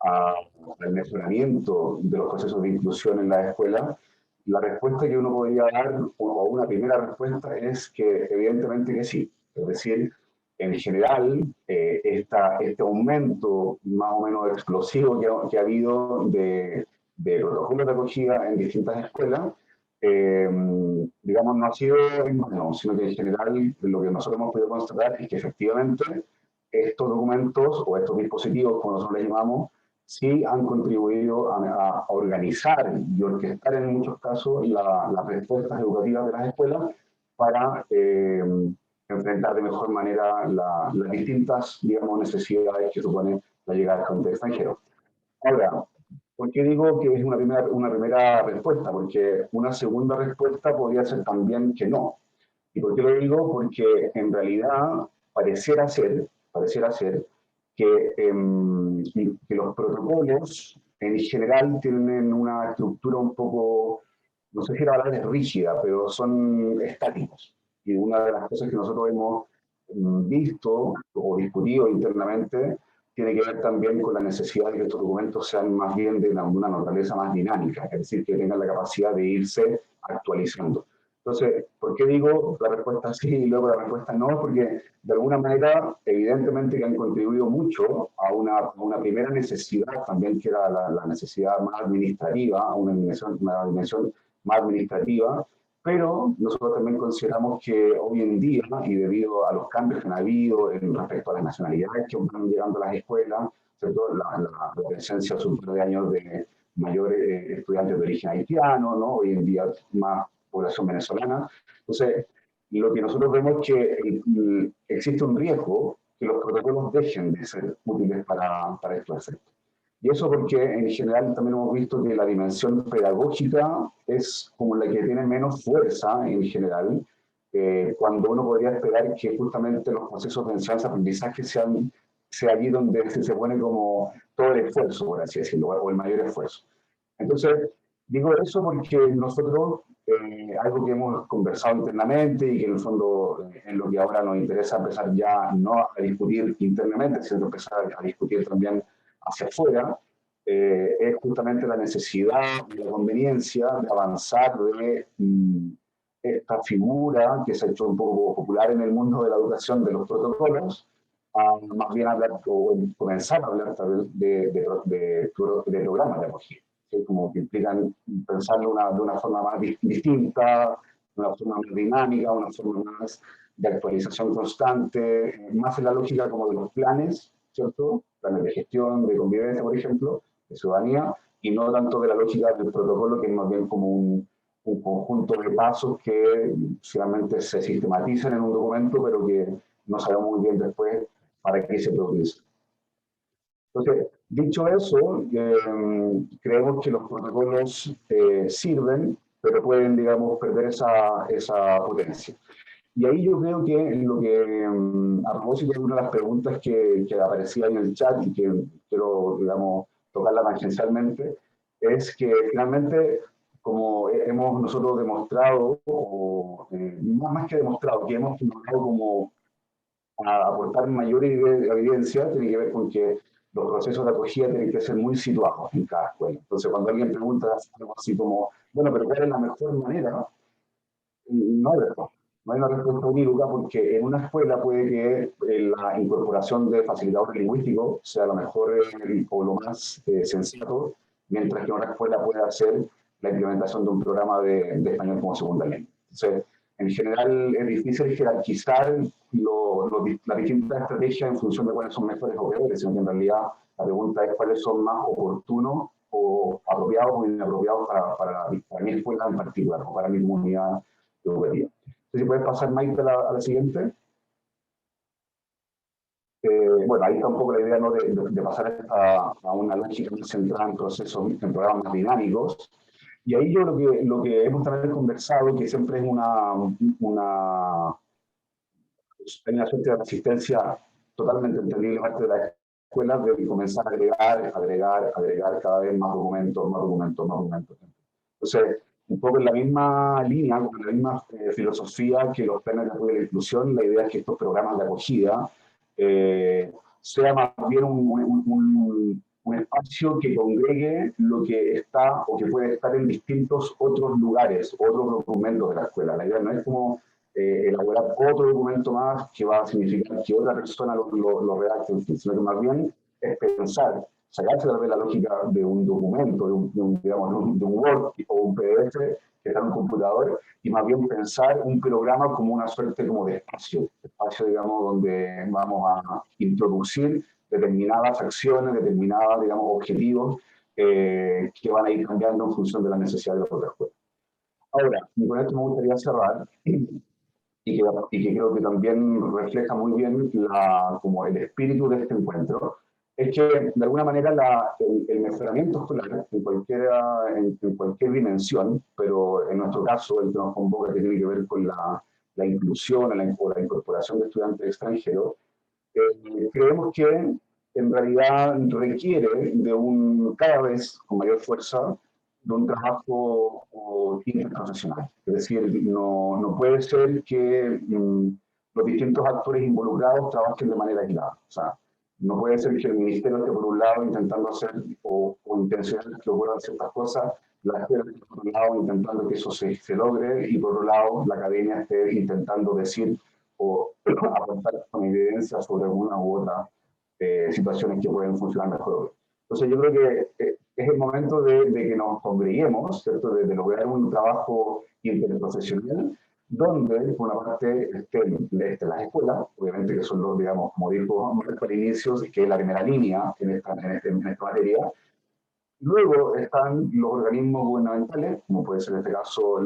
al mejoramiento de los procesos de inclusión en la escuela. La respuesta que uno podría dar, o una primera respuesta, es que evidentemente que sí. Es decir, en general, este aumento más o menos explosivo que ha habido de protocolos de acogida en distintas escuelas, digamos, no ha sido en vano, sino que en general lo que nosotros hemos podido constatar es que efectivamente estos documentos o estos dispositivos, como nosotros les llamamos, sí han contribuido a organizar y orquestar en muchos casos las respuestas educativas de las escuelas para enfrentar de mejor manera las distintas, digamos, necesidades que supone la llegada de extranjeros. Ahora, ¿por qué digo que es una primera respuesta? Porque una segunda respuesta podría ser también que no. ¿Y por qué lo digo? Porque en realidad pareciera ser que los protocolos en general tienen una estructura un poco, no sé si la palabra es rígida, pero son estáticos. Y una de las cosas que nosotros hemos visto o discutido internamente tiene que ver también con la necesidad de que estos documentos sean más bien de una naturaleza más dinámica, es decir, que tengan la capacidad de irse actualizando. Entonces, ¿por qué digo la respuesta sí y luego la respuesta no? Porque de alguna manera, evidentemente que han contribuido mucho a una primera necesidad también, que era la necesidad más administrativa, a una dimensión más administrativa, pero nosotros también consideramos que hoy en día, y debido a los cambios que han habido respecto a las nacionalidades que van llegando a las escuelas, sobre todo la presencia hace un par de años de mayores estudiantes de origen haitiano, ¿no? Hoy en día más población venezolana. Entonces, lo que nosotros vemos es que existe un riesgo que los protocolos dejen de ser útiles para estos efectos. Y eso porque en general también hemos visto que la dimensión pedagógica es como la que tiene menos fuerza en general, cuando uno podría esperar que justamente los procesos de enseñanza-aprendizaje sea allí donde se pone como todo el esfuerzo, por así decirlo, o el mayor esfuerzo. Entonces, digo eso porque nosotros, algo que hemos conversado internamente y que en el fondo en lo que ahora nos interesa empezar ya no a discutir internamente, sino empezar a discutir también hacia afuera, es justamente la necesidad y la conveniencia de avanzar de esta figura que se ha hecho un poco popular en el mundo de la educación de los protocolos, a más bien hablar o comenzar a hablar de programas de acogida, que como que implican pensarlo de una forma más distinta, de una forma más dinámica, una forma más de actualización constante, más en la lógica como de los planes, ¿cierto? Planes de gestión, de convivencia, por ejemplo, de ciudadanía, y no tanto de la lógica del protocolo, que es más bien como un conjunto de pasos que finalmente se sistematizan en un documento, pero que no sabemos muy bien después para qué se produce. Entonces, dicho eso, creemos que los protocolos sirven, pero pueden, digamos, perder esa potencia. Y ahí yo creo que lo que, a propósito de una de las preguntas que aparecía en el chat y que quiero, digamos, tocarla tangencialmente, es que finalmente, como hemos nosotros demostrado, o más que demostrado, que hemos logrado como a aportar mayor evidencia, tiene que ver con que los procesos de acogida tienen que ser muy situados en cada escuela. Entonces, cuando alguien pregunta algo así como, bueno, pero ¿cuál es la mejor manera? No hay respuesta. No hay una respuesta unívoca porque en una escuela puede que la incorporación de facilitadores lingüísticos sea lo mejor o lo más sensato, mientras que en otra escuela puede hacer la implementación de un programa de español como segunda lengua. Entonces, en general es difícil jerarquizar las distintas estrategias en función de cuáles son mejores o peores, sino que en realidad la pregunta es cuáles son más oportunos o apropiados o inapropiados para mi escuela en particular, o para mi comunidad educativa. Entonces, si puedes pasar, Maite, a la siguiente. Bueno, ahí está un poco la idea, ¿no?, de pasar a una lógica más centrada en procesos, en programas más dinámicos. Y ahí yo lo que hemos también conversado, que siempre es una suerte de resistencia totalmente entendible parte de las escuelas, de comenzar a agregar cada vez más documentos. Entonces, un poco en la misma línea, con la misma filosofía que los planes de apoyo a la inclusión, la idea es que estos programas de acogida sea más bien un espacio que congregue lo que está o que puede estar en distintos otros lugares, otros documentos de la escuela. La idea no es como elaborar otro documento más que va a significar que otra persona lo redacte, sino que más bien es pensar, sacarse de la lógica de un documento, digamos, de un Word o un PDF que está en un computador, y más bien pensar un programa como una suerte como de espacio, digamos, donde vamos a introducir determinadas acciones, determinados, digamos, objetivos que van a ir cambiando en función de la necesidad de la propia escuela. Ahora, y con esto me gustaría cerrar, y que creo que también refleja muy bien como el espíritu de este encuentro, es que de alguna manera el mejoramiento escolar en cualquier dimensión, pero en nuestro caso el que nos convoca, que tiene que ver con la inclusión o la incorporación de estudiantes extranjeros, creemos que en realidad requiere de cada vez con mayor fuerza, de un trabajo interprofesional. Es decir, no puede ser que los distintos actores involucrados trabajen de manera aislada. O sea, No puede ser que el ministerio esté por un lado intentando hacer o intencionar que ocurran ciertas cosas, la escuela esté por un lado intentando que eso se logre, y por otro lado la academia esté intentando decir o aportar con evidencia sobre alguna u otra situaciones que pueden funcionar mejor. Entonces yo creo que es el momento de que nos congreguemos, ¿cierto? De lograr un trabajo interprofesional donde, por una parte, estén las escuelas, obviamente que son los, digamos, como dijo Marco al inicio, que es la primera línea en esta materia. Luego están los organismos gubernamentales, como puede ser en este caso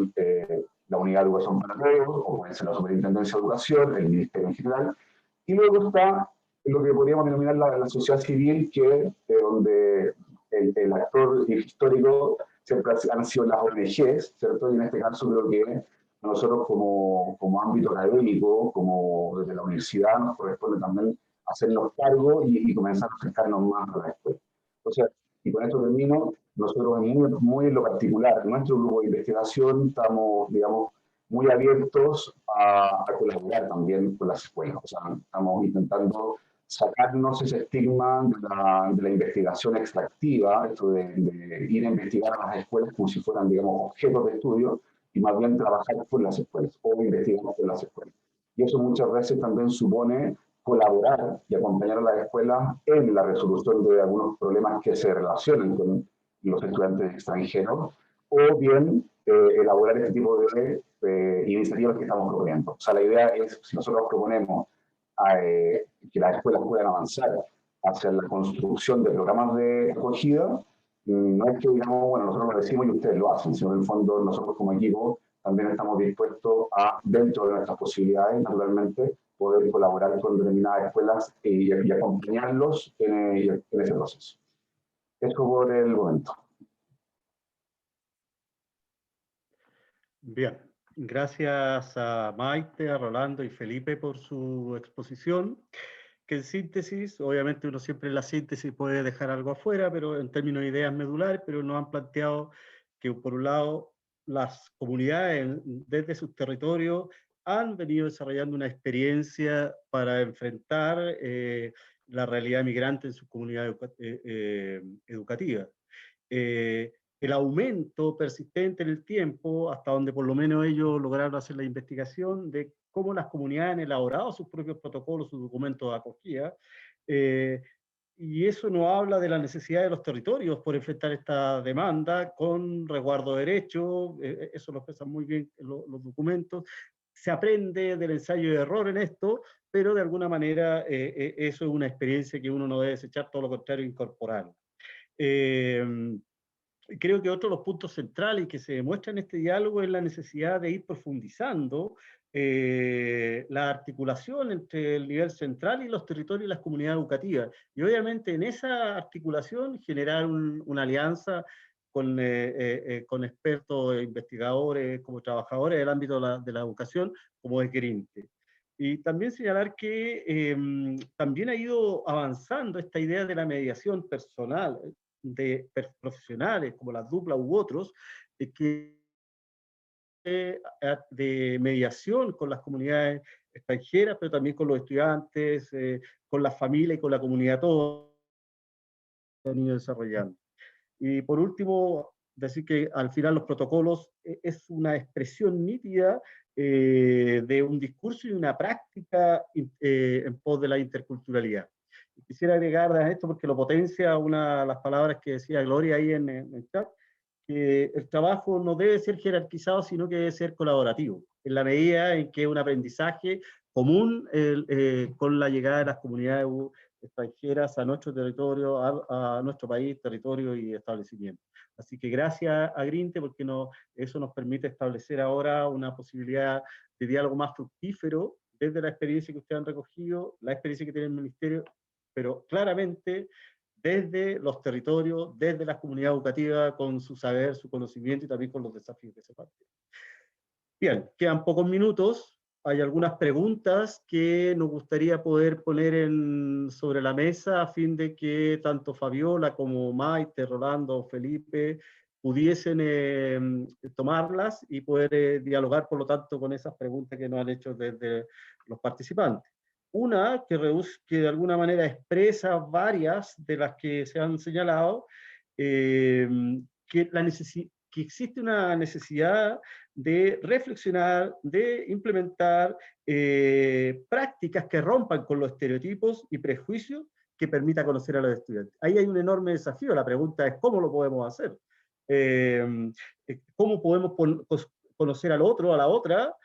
la Unidad de Educación para Todos, o puede ser la Superintendencia de Educación, el Ministerio en general. Y luego está lo que podríamos denominar la sociedad civil, que donde el actor histórico siempre han sido las ONGs, ¿cierto? Y en este caso creo que nosotros como ámbito académico, como desde la universidad, nos corresponde también hacernos cargo y comenzar a acercarnos más a la escuela. Entonces, y con esto termino, nosotros muy en lo particular, en nuestro grupo de investigación estamos, digamos, muy abiertos a colaborar también con las escuelas. O sea, estamos intentando sacarnos ese estigma de la investigación extractiva, esto de ir a investigar a las escuelas como si fueran, digamos, objetos de estudio, y más bien trabajar con las escuelas o investigar con las escuelas. Y eso muchas veces también supone colaborar y acompañar a las escuelas en la resolución de algunos problemas que se relacionan con los estudiantes extranjeros, o bien elaborar este tipo de iniciativas que estamos proponiendo. O sea, la idea es, si nosotros proponemos que las escuelas puedan avanzar hacia la construcción de programas de acogida, no es que digamos, bueno, nosotros lo decimos y ustedes lo hacen, sino en el fondo nosotros como equipo también estamos dispuestos a, dentro de nuestras posibilidades, naturalmente, poder colaborar con determinadas escuelas y acompañarlos en ese proceso. Eso por el momento. Bien, gracias a Maite, a Rolando y Felipe por su exposición, que en síntesis, obviamente uno siempre en la síntesis puede dejar algo afuera, pero en términos de ideas medulares, pero nos han planteado que por un lado las comunidades desde sus territorios han venido desarrollando una experiencia para enfrentar la realidad migrante en sus comunidades educativas. El aumento persistente en el tiempo, hasta donde por lo menos ellos lograron hacer la investigación de cómo las comunidades han elaborado sus propios protocolos, sus documentos de acogida, y eso nos habla de la necesidad de los territorios por enfrentar esta demanda con resguardo de derechos, eso lo expresan muy bien los documentos. Se aprende del ensayo de error en esto, pero de alguna manera eso es una experiencia que uno no debe desechar, todo lo contrario, incorporarla. Creo que otro de los puntos centrales que se demuestra en este diálogo es la necesidad de ir profundizando la articulación entre el nivel central y los territorios y las comunidades educativas. Y obviamente en esa articulación generar una alianza con expertos e investigadores como trabajadores del ámbito de la educación, como es Grinte. Y también señalar que también ha ido avanzando esta idea de la mediación personal, de profesionales como las duplas u otros, de mediación con las comunidades extranjeras, pero también con los estudiantes, con la familia y con la comunidad toda que han ido desarrollando. Y por último, decir que al final los protocolos es una expresión nítida de un discurso y una práctica en pos de la interculturalidad. Quisiera agregar a esto, porque lo potencia una de las palabras que decía Gloria ahí en el chat, que el trabajo no debe ser jerarquizado, sino que debe ser colaborativo, en la medida en que es un aprendizaje común con la llegada de las comunidades extranjeras a nuestro territorio, a nuestro país, territorio y establecimiento. Así que gracias a Grinte, porque eso nos permite establecer ahora una posibilidad de diálogo más fructífero desde la experiencia que ustedes han recogido, la experiencia que tiene el Ministerio, pero claramente desde los territorios, desde las comunidades educativas, con su saber, su conocimiento y también con los desafíos que se parten. Bien, quedan pocos minutos. Hay algunas preguntas que nos gustaría poder poner sobre la mesa a fin de que tanto Fabiola como Maite, Rolando, Felipe pudiesen tomarlas y poder dialogar, por lo tanto, con esas preguntas que nos han hecho desde los participantes. Una que de alguna manera expresa varias de las que se han señalado, que existe una necesidad de reflexionar, de implementar prácticas que rompan con los estereotipos y prejuicios que permita conocer a los estudiantes. Ahí hay un enorme desafío, la pregunta es cómo lo podemos hacer. ¿Cómo podemos conocer al otro, a la otra,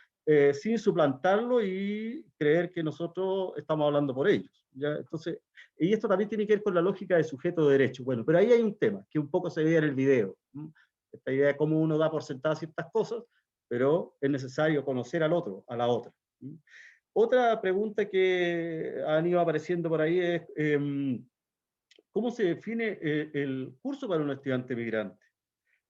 sin suplantarlo y creer que nosotros estamos hablando por ellos? ¿Ya? Entonces, y esto también tiene que ver con la lógica de sujeto de derecho. Bueno, pero ahí hay un tema que un poco se veía en el video. Esta idea de cómo uno da por sentadas ciertas cosas, pero es necesario conocer al otro, a la otra. Otra pregunta que han ido apareciendo por ahí es ¿cómo se define el curso para un estudiante migrante?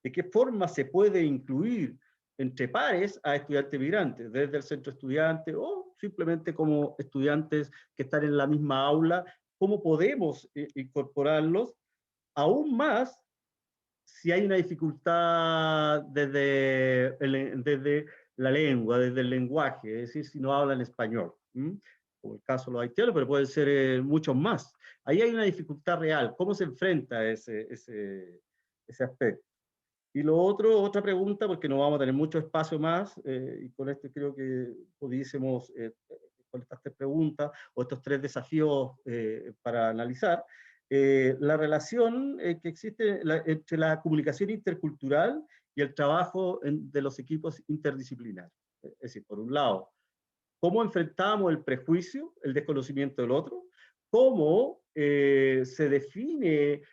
¿De qué forma se puede incluir entre pares a estudiantes migrantes, desde el centro estudiante o simplemente como estudiantes que están en la misma aula? ¿Cómo podemos incorporarlos? Aún más si hay una dificultad desde la lengua, desde el lenguaje, es decir, si no hablan español, como el caso de los haitianos, pero pueden ser muchos más. Ahí hay una dificultad real. ¿Cómo se enfrenta ese aspecto? Y lo otro, otra pregunta, porque no vamos a tener mucho espacio más, y con esto creo que pudiésemos, con estas tres preguntas, o estos tres desafíos para analizar, la relación que existe entre la comunicación intercultural y el trabajo de los equipos interdisciplinarios. Es decir, por un lado, cómo enfrentamos el prejuicio, el desconocimiento del otro, cómo se define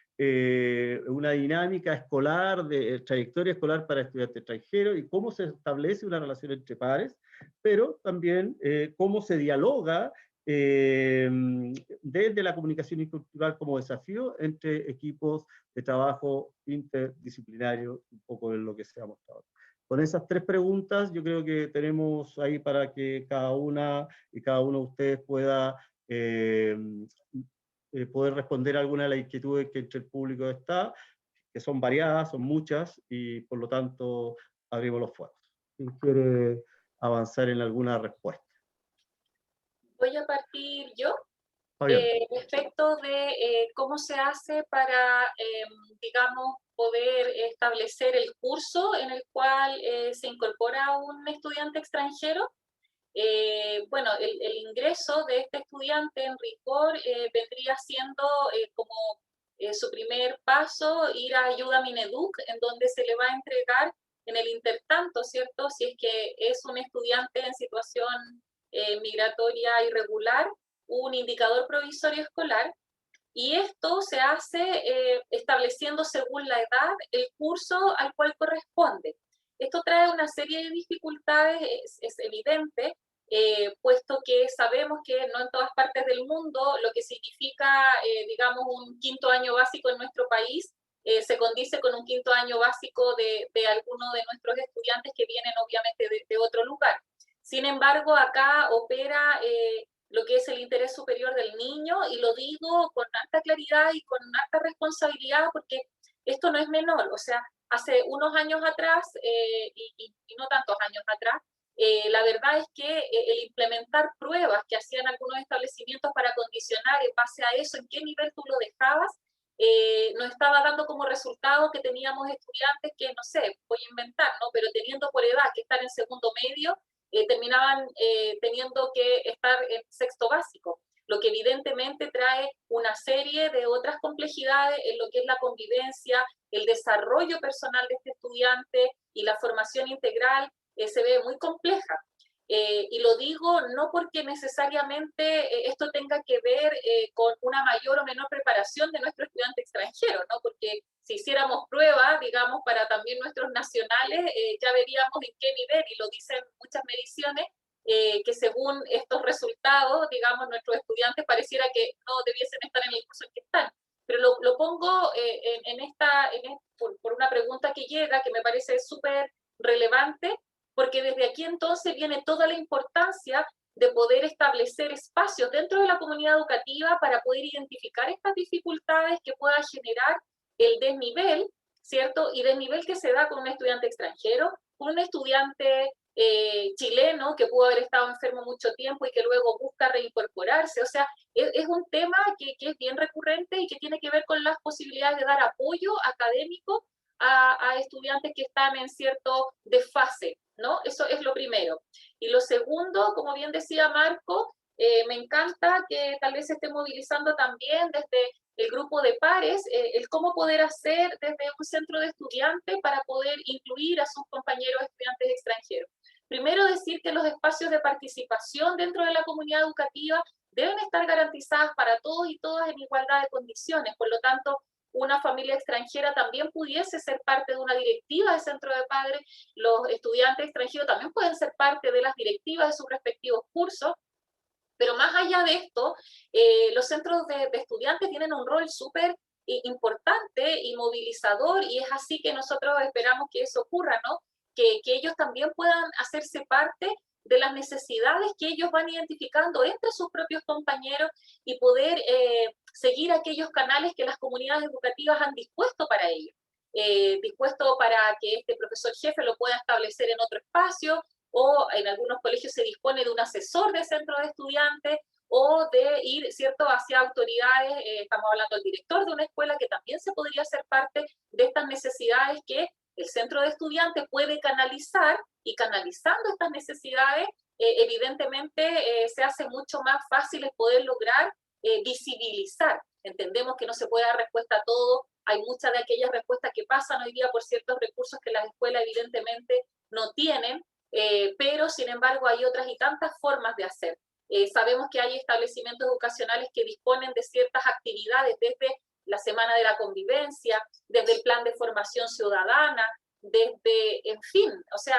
una dinámica escolar, de trayectoria escolar para estudiantes extranjeros, y cómo se establece una relación entre pares, pero también cómo se dialoga desde la comunicación intercultural como desafío entre equipos de trabajo interdisciplinario, un poco en lo que se ha mostrado. Con esas tres preguntas, yo creo que tenemos ahí para que cada una y cada uno de ustedes pueda poder responder alguna de las inquietudes que entre el público está, que son variadas, son muchas, y por lo tanto abrimos los fuegos. ¿Quién quiere avanzar en alguna respuesta? Voy a partir yo. Fabián. Respecto de cómo se hace para, digamos, poder establecer el curso en el cual se incorpora un estudiante extranjero. Bueno, el ingreso de este estudiante en rigor vendría siendo como su primer paso ir a Ayuda Mineduc, en donde se le va a entregar en el intertanto, ¿cierto? Si es que es un estudiante en situación migratoria irregular, un indicador provisorio escolar, y esto se hace estableciendo según la edad el curso al cual corresponde. Esto trae una serie de dificultades, es evidente, puesto que sabemos que no en todas partes del mundo lo que significa, digamos, un quinto año básico en nuestro país se condice con un quinto año básico de alguno de nuestros estudiantes que vienen obviamente de otro lugar. Sin embargo, acá opera lo que es el interés superior del niño, y lo digo con harta claridad y con harta responsabilidad, porque esto no es menor. O sea, hace unos años atrás, y no tantos años atrás, la verdad es que el implementar pruebas que hacían algunos establecimientos para condicionar en base a eso, en qué nivel tú lo dejabas, nos estaba dando como resultado que teníamos estudiantes que, no sé, voy a inventar, ¿no? Pero teniendo por edad que estar en segundo medio, terminaban teniendo que estar en sexto básico, lo que evidentemente trae una serie de otras complejidades en lo que es la convivencia, el desarrollo personal de este estudiante y la formación integral se ve muy compleja. Y lo digo no porque necesariamente esto tenga que ver con una mayor o menor preparación de nuestro estudiante extranjero, ¿no? Porque si hiciéramos pruebas, digamos, para también nuestros nacionales, ya veríamos en qué nivel, y lo dicen muchas mediciones, que según estos resultados, digamos, nuestros estudiantes pareciera que no debiesen estar en el curso en que están. Pero lo pongo por una pregunta que llega, que me parece súper relevante, porque desde aquí entonces viene toda la importancia de poder establecer espacios dentro de la comunidad educativa para poder identificar estas dificultades que pueda generar el desnivel, ¿cierto? Y desnivel que se da con un estudiante extranjero, con un estudiante chileno que pudo haber estado enfermo mucho tiempo y que luego busca reincorporarse. O sea, es un tema que es bien recurrente y que tiene que ver con las posibilidades de dar apoyo académico a estudiantes que están en cierto desfase, ¿no? Eso es lo primero. Y lo segundo, como bien decía Marco, me encanta que tal vez se esté movilizando también desde el grupo de pares, el cómo poder hacer desde un centro de estudiantes para poder incluir a sus compañeros estudiantes extranjeros. Primero decir que los espacios de participación dentro de la comunidad educativa deben estar garantizadas para todos y todas en igualdad de condiciones, por lo tanto, una familia extranjera también pudiese ser parte de una directiva de centro de padres, los estudiantes extranjeros también pueden ser parte de las directivas de sus respectivos cursos, pero más allá de esto, los centros de estudiantes tienen un rol súper importante y movilizador, y es así que nosotros esperamos que eso ocurra, ¿no? Que ellos también puedan hacerse parte de las necesidades que ellos van identificando entre sus propios compañeros y poder seguir aquellos canales que las comunidades educativas han dispuesto para ellos. Dispuesto para que este profesor jefe lo pueda establecer en otro espacio, o en algunos colegios se dispone de un asesor de centro de estudiantes, o de ir, ¿cierto?, hacia autoridades, estamos hablando del director de una escuela que también se podría ser parte de estas necesidades que el centro de estudiantes puede canalizar, y canalizando estas necesidades, evidentemente se hace mucho más fácil el poder lograr visibilizar. Entendemos que no se puede dar respuesta a todo, hay muchas de aquellas respuestas que pasan hoy día por ciertos recursos que las escuelas evidentemente no tienen, pero sin embargo hay otras y tantas formas de hacer. Sabemos que hay establecimientos educacionales que disponen de ciertas actividades desde la Semana de la Convivencia, desde el Plan de Formación Ciudadana, desde, en fin, o sea,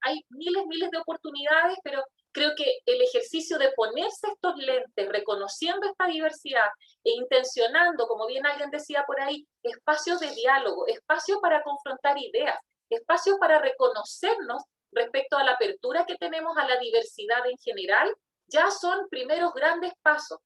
hay miles de oportunidades, pero creo que el ejercicio de ponerse estos lentes, reconociendo esta diversidad e intencionando, como bien alguien decía por ahí, espacios de diálogo, espacios para confrontar ideas, espacios para reconocernos respecto a la apertura que tenemos a la diversidad en general, ya son primeros grandes pasos.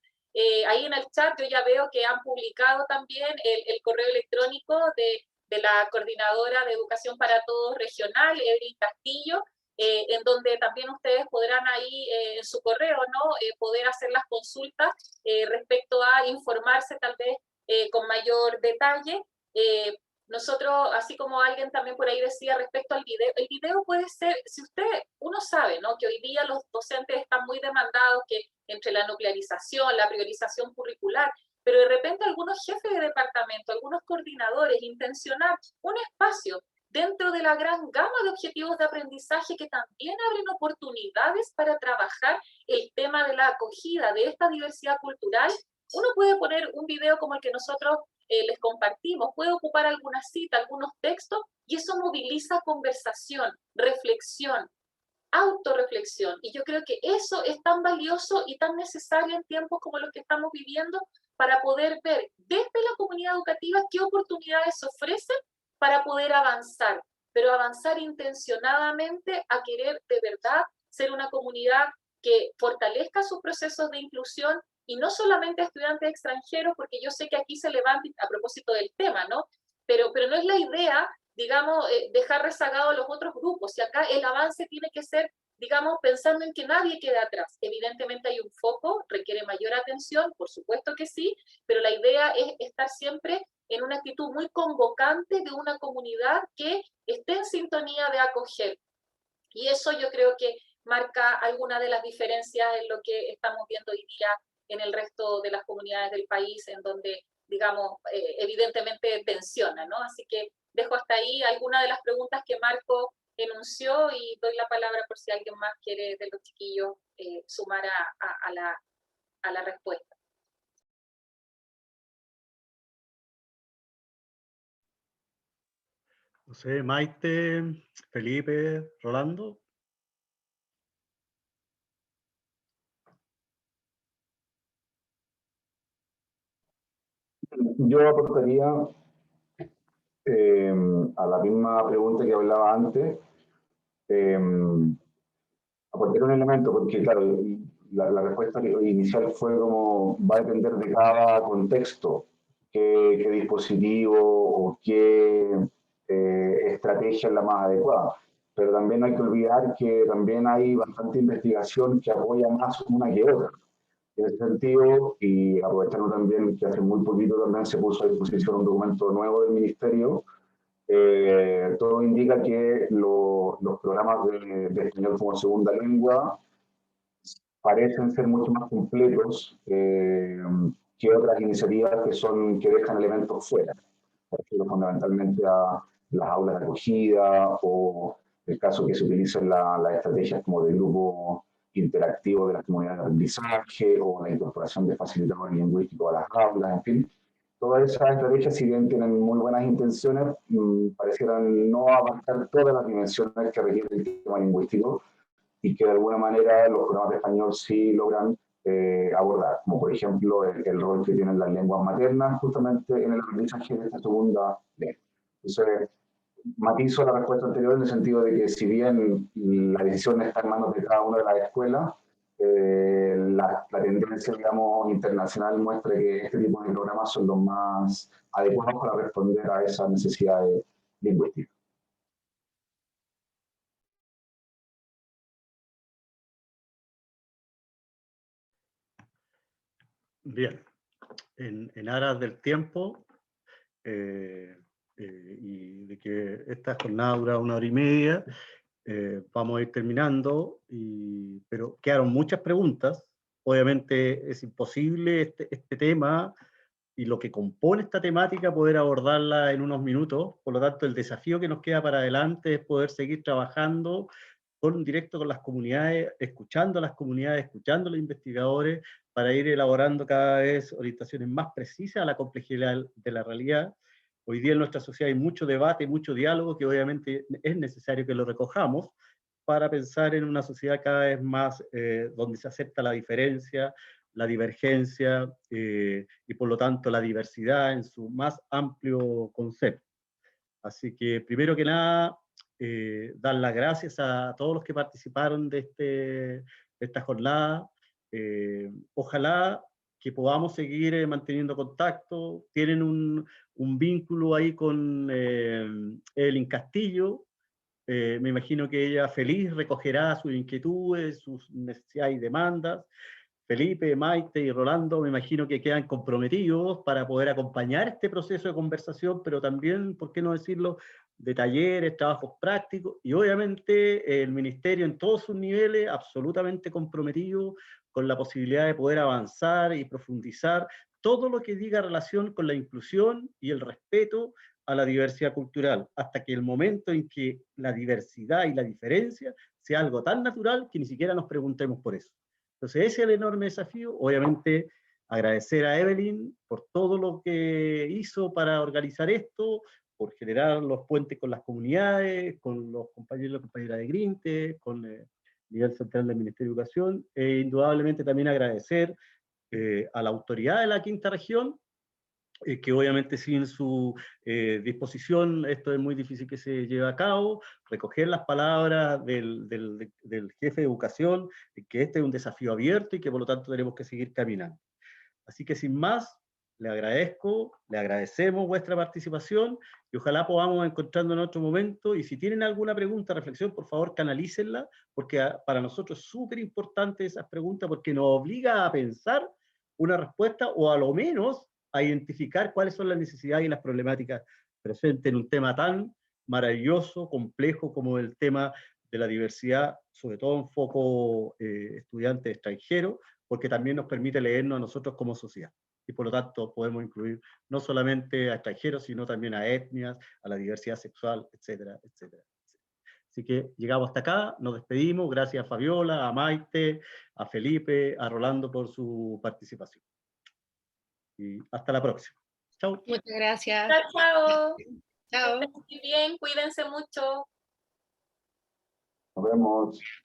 Ahí en el chat yo ya veo que han publicado también el correo electrónico de la Coordinadora de Educación para Todos Regional, Evelyn Castillo, en donde también ustedes podrán ahí en su correo, ¿no?, poder hacer las consultas respecto a informarse tal vez con mayor detalle. Nosotros, así como alguien también por ahí decía respecto al video, el video puede ser, si uno sabe, ¿no?, que hoy día los docentes están muy demandados, que entre la nuclearización, la priorización curricular, pero de repente algunos jefes de departamento, algunos coordinadores, intencionar un espacio dentro de la gran gama de objetivos de aprendizaje que también abren oportunidades para trabajar el tema de la acogida de esta diversidad cultural. Uno puede poner un video como el que nosotros les compartimos, puede ocupar alguna cita, algunos textos, y eso moviliza conversación, reflexión, autorreflexión. Y yo creo que eso es tan valioso y tan necesario en tiempos como los que estamos viviendo, para poder ver desde la comunidad educativa qué oportunidades se ofrecen para poder avanzar, pero avanzar intencionadamente a querer de verdad ser una comunidad que fortalezca sus procesos de inclusión, y no solamente a estudiantes extranjeros, porque yo sé que aquí se levanta a propósito del tema, ¿no? Pero no es la idea, digamos, dejar rezagados los otros grupos, y acá el avance tiene que ser, digamos, pensando en que nadie quede atrás. Evidentemente hay un foco, requiere mayor atención, por supuesto que sí, pero la idea es estar siempre en una actitud muy convocante de una comunidad que esté en sintonía de acoger. Y eso yo creo que marca alguna de las diferencias en lo que estamos viendo hoy día en el resto de las comunidades del país, en donde, digamos, evidentemente tensiona, ¿no? Así que dejo hasta ahí algunas de las preguntas que Marco enunció, y doy la palabra por si alguien más quiere de los chiquillos sumar a la respuesta. No sé, Maite, Felipe, Rolando. Yo aportaría a la misma pregunta que hablaba antes, aportar un elemento, porque claro, la respuesta inicial fue como, va a depender de cada contexto, qué dispositivo o qué estrategia es la más adecuada. pero también no hay que olvidar que también hay bastante investigación que apoya más una que otra. En ese sentido, y aprovechando también que hace muy poquito también se puso a disposición un documento nuevo del Ministerio, todo indica que los programas de español como segunda lengua parecen ser mucho más completos que otras iniciativas que dejan elementos fuera. Por ejemplo, fundamentalmente a las aulas de acogida o el caso que se utilizan las estrategias como de grupo interactivo de las comunidades de aprendizaje o la incorporación de facilitadores lingüísticos a las aulas, en fin. Todas esas estrategias, si bien tienen muy buenas intenciones, parecieran no abarcar todas las dimensiones que requiere el sistema lingüístico y que de alguna manera los programas de español sí logran abordar, como por ejemplo el rol que tienen las lenguas maternas justamente en el aprendizaje de esta segunda lengua. Entonces, matizo la respuesta anterior en el sentido de que si bien la decisión está en manos de cada una de las escuelas, la tendencia, digamos, internacional muestra que este tipo de programas son los más adecuados para responder a esas necesidades lingüísticas. Bien, en aras del tiempo y de que esta jornada dura 1 hora y media, vamos a ir terminando, pero quedaron muchas preguntas. Obviamente es imposible este tema y lo que compone esta temática poder abordarla en unos minutos, por lo tanto el desafío que nos queda para adelante es poder seguir trabajando directo con las comunidades, escuchando a las comunidades, escuchando a los investigadores, para ir elaborando cada vez orientaciones más precisas a la complejidad de la realidad. Hoy día en nuestra sociedad hay mucho debate, mucho diálogo, que obviamente es necesario que lo recojamos para pensar en una sociedad cada vez más donde se acepta la diferencia, la divergencia y por lo tanto la diversidad en su más amplio concepto. Así que primero que nada, dar las gracias a todos los que participaron de esta jornada. Ojalá que podamos seguir manteniendo contacto. Tienen un vínculo ahí con Evelyn Castillo. Me imagino que ella feliz recogerá sus inquietudes, sus necesidades y demandas. Felipe, Maite y Rolando, me imagino que quedan comprometidos para poder acompañar este proceso de conversación, pero también, ¿por qué no decirlo?, de talleres, trabajos prácticos, y obviamente el Ministerio en todos sus niveles absolutamente comprometido con la posibilidad de poder avanzar y profundizar todo lo que diga relación con la inclusión y el respeto a la diversidad cultural, hasta que el momento en que la diversidad y la diferencia sea algo tan natural que ni siquiera nos preguntemos por eso. Entonces ese es el enorme desafío. Obviamente agradecer a Evelyn por todo lo que hizo para organizar esto, por generar los puentes con las comunidades, con los compañeros y compañeras de Grinte, con el nivel central del Ministerio de Educación, e indudablemente también agradecer a la autoridad de la quinta región, que obviamente sin su disposición esto es muy difícil que se lleve a cabo, recoger las palabras del jefe de educación, que este es un desafío abierto y que por lo tanto tenemos que seguir caminando. Así que sin más, le agradezco, le agradecemos vuestra participación y ojalá podamos encontrarnos en otro momento, y si tienen alguna pregunta, reflexión, por favor canalícenla, porque para nosotros es súper importante esas preguntas porque nos obliga a pensar una respuesta o a lo menos a identificar cuáles son las necesidades y las problemáticas presentes en un tema tan maravilloso, complejo como el tema de la diversidad, sobre todo en foco estudiante extranjero, porque también nos permite leernos a nosotros como sociedad. Y por lo tanto podemos incluir no solamente a extranjeros, sino también a etnias, a la diversidad sexual, etcétera, etcétera. Así que llegamos hasta acá, nos despedimos, gracias a Fabiola, a Maite, a Felipe, a Rolando por su participación. Y hasta la próxima. Chau. Muchas gracias. Chao, chao. Chao. Que estén muy bien, cuídense mucho. Nos vemos.